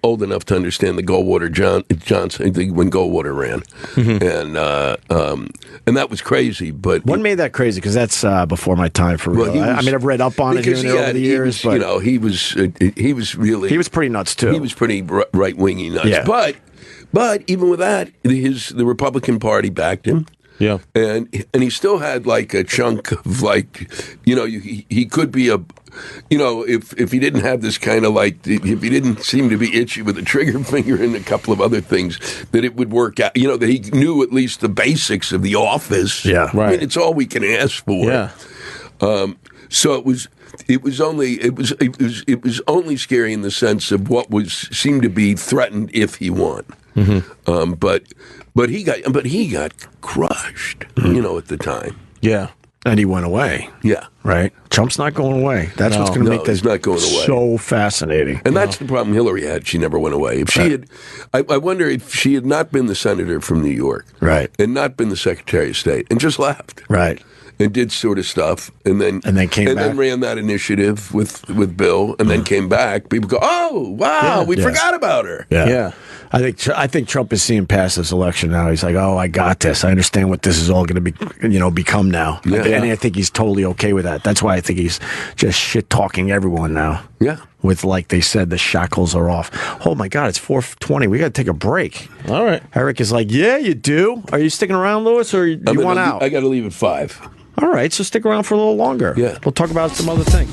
old enough to understand the Goldwater Johnson when Goldwater ran, and that was crazy. But what made that crazy? Because that's before my time for real. I've read up on it here and there over the years. But he was really pretty nuts too. He was pretty right wingy nuts. Yeah. But even with that, the Republican Party backed him. Yeah, and he still had like a chunk of he could be a. If he didn't have this kind of if he didn't seem to be itchy with a trigger finger and a couple of other things, that it would work out. That he knew at least the basics of the office. Yeah, right. I mean, it's all we can ask for. Yeah. So it was only scary in the sense of what seemed to be threatened if he won. Mm-hmm. But he got crushed. At the time. Yeah. And he went away. Yeah. Right? Trump's not going away. That's what's going to make this not going away. So fascinating. And that's the problem Hillary had. She never went away. If she had, I wonder if she had not been the senator from New York. Right. And not been the Secretary of State and just left. Right. And did sort of stuff, and then came back. Then ran that initiative with Bill, and then came back. People go, "Oh, wow, we forgot about her." Yeah. I think Trump is seeing past this election now. He's like, "Oh, I got this. I understand what this is all going to be, become now." Yeah. And I think he's totally okay with that. That's why I think he's just shit talking everyone now. Yeah. With, like they said, the shackles are off. Oh my God, it's 4:20. We got to take a break. All right. Eric is like, "Yeah, you do. Are you sticking around, Lewis, or you want out?" I got to leave at 5. All right, so stick around for a little longer. Yeah. We'll talk about some other things.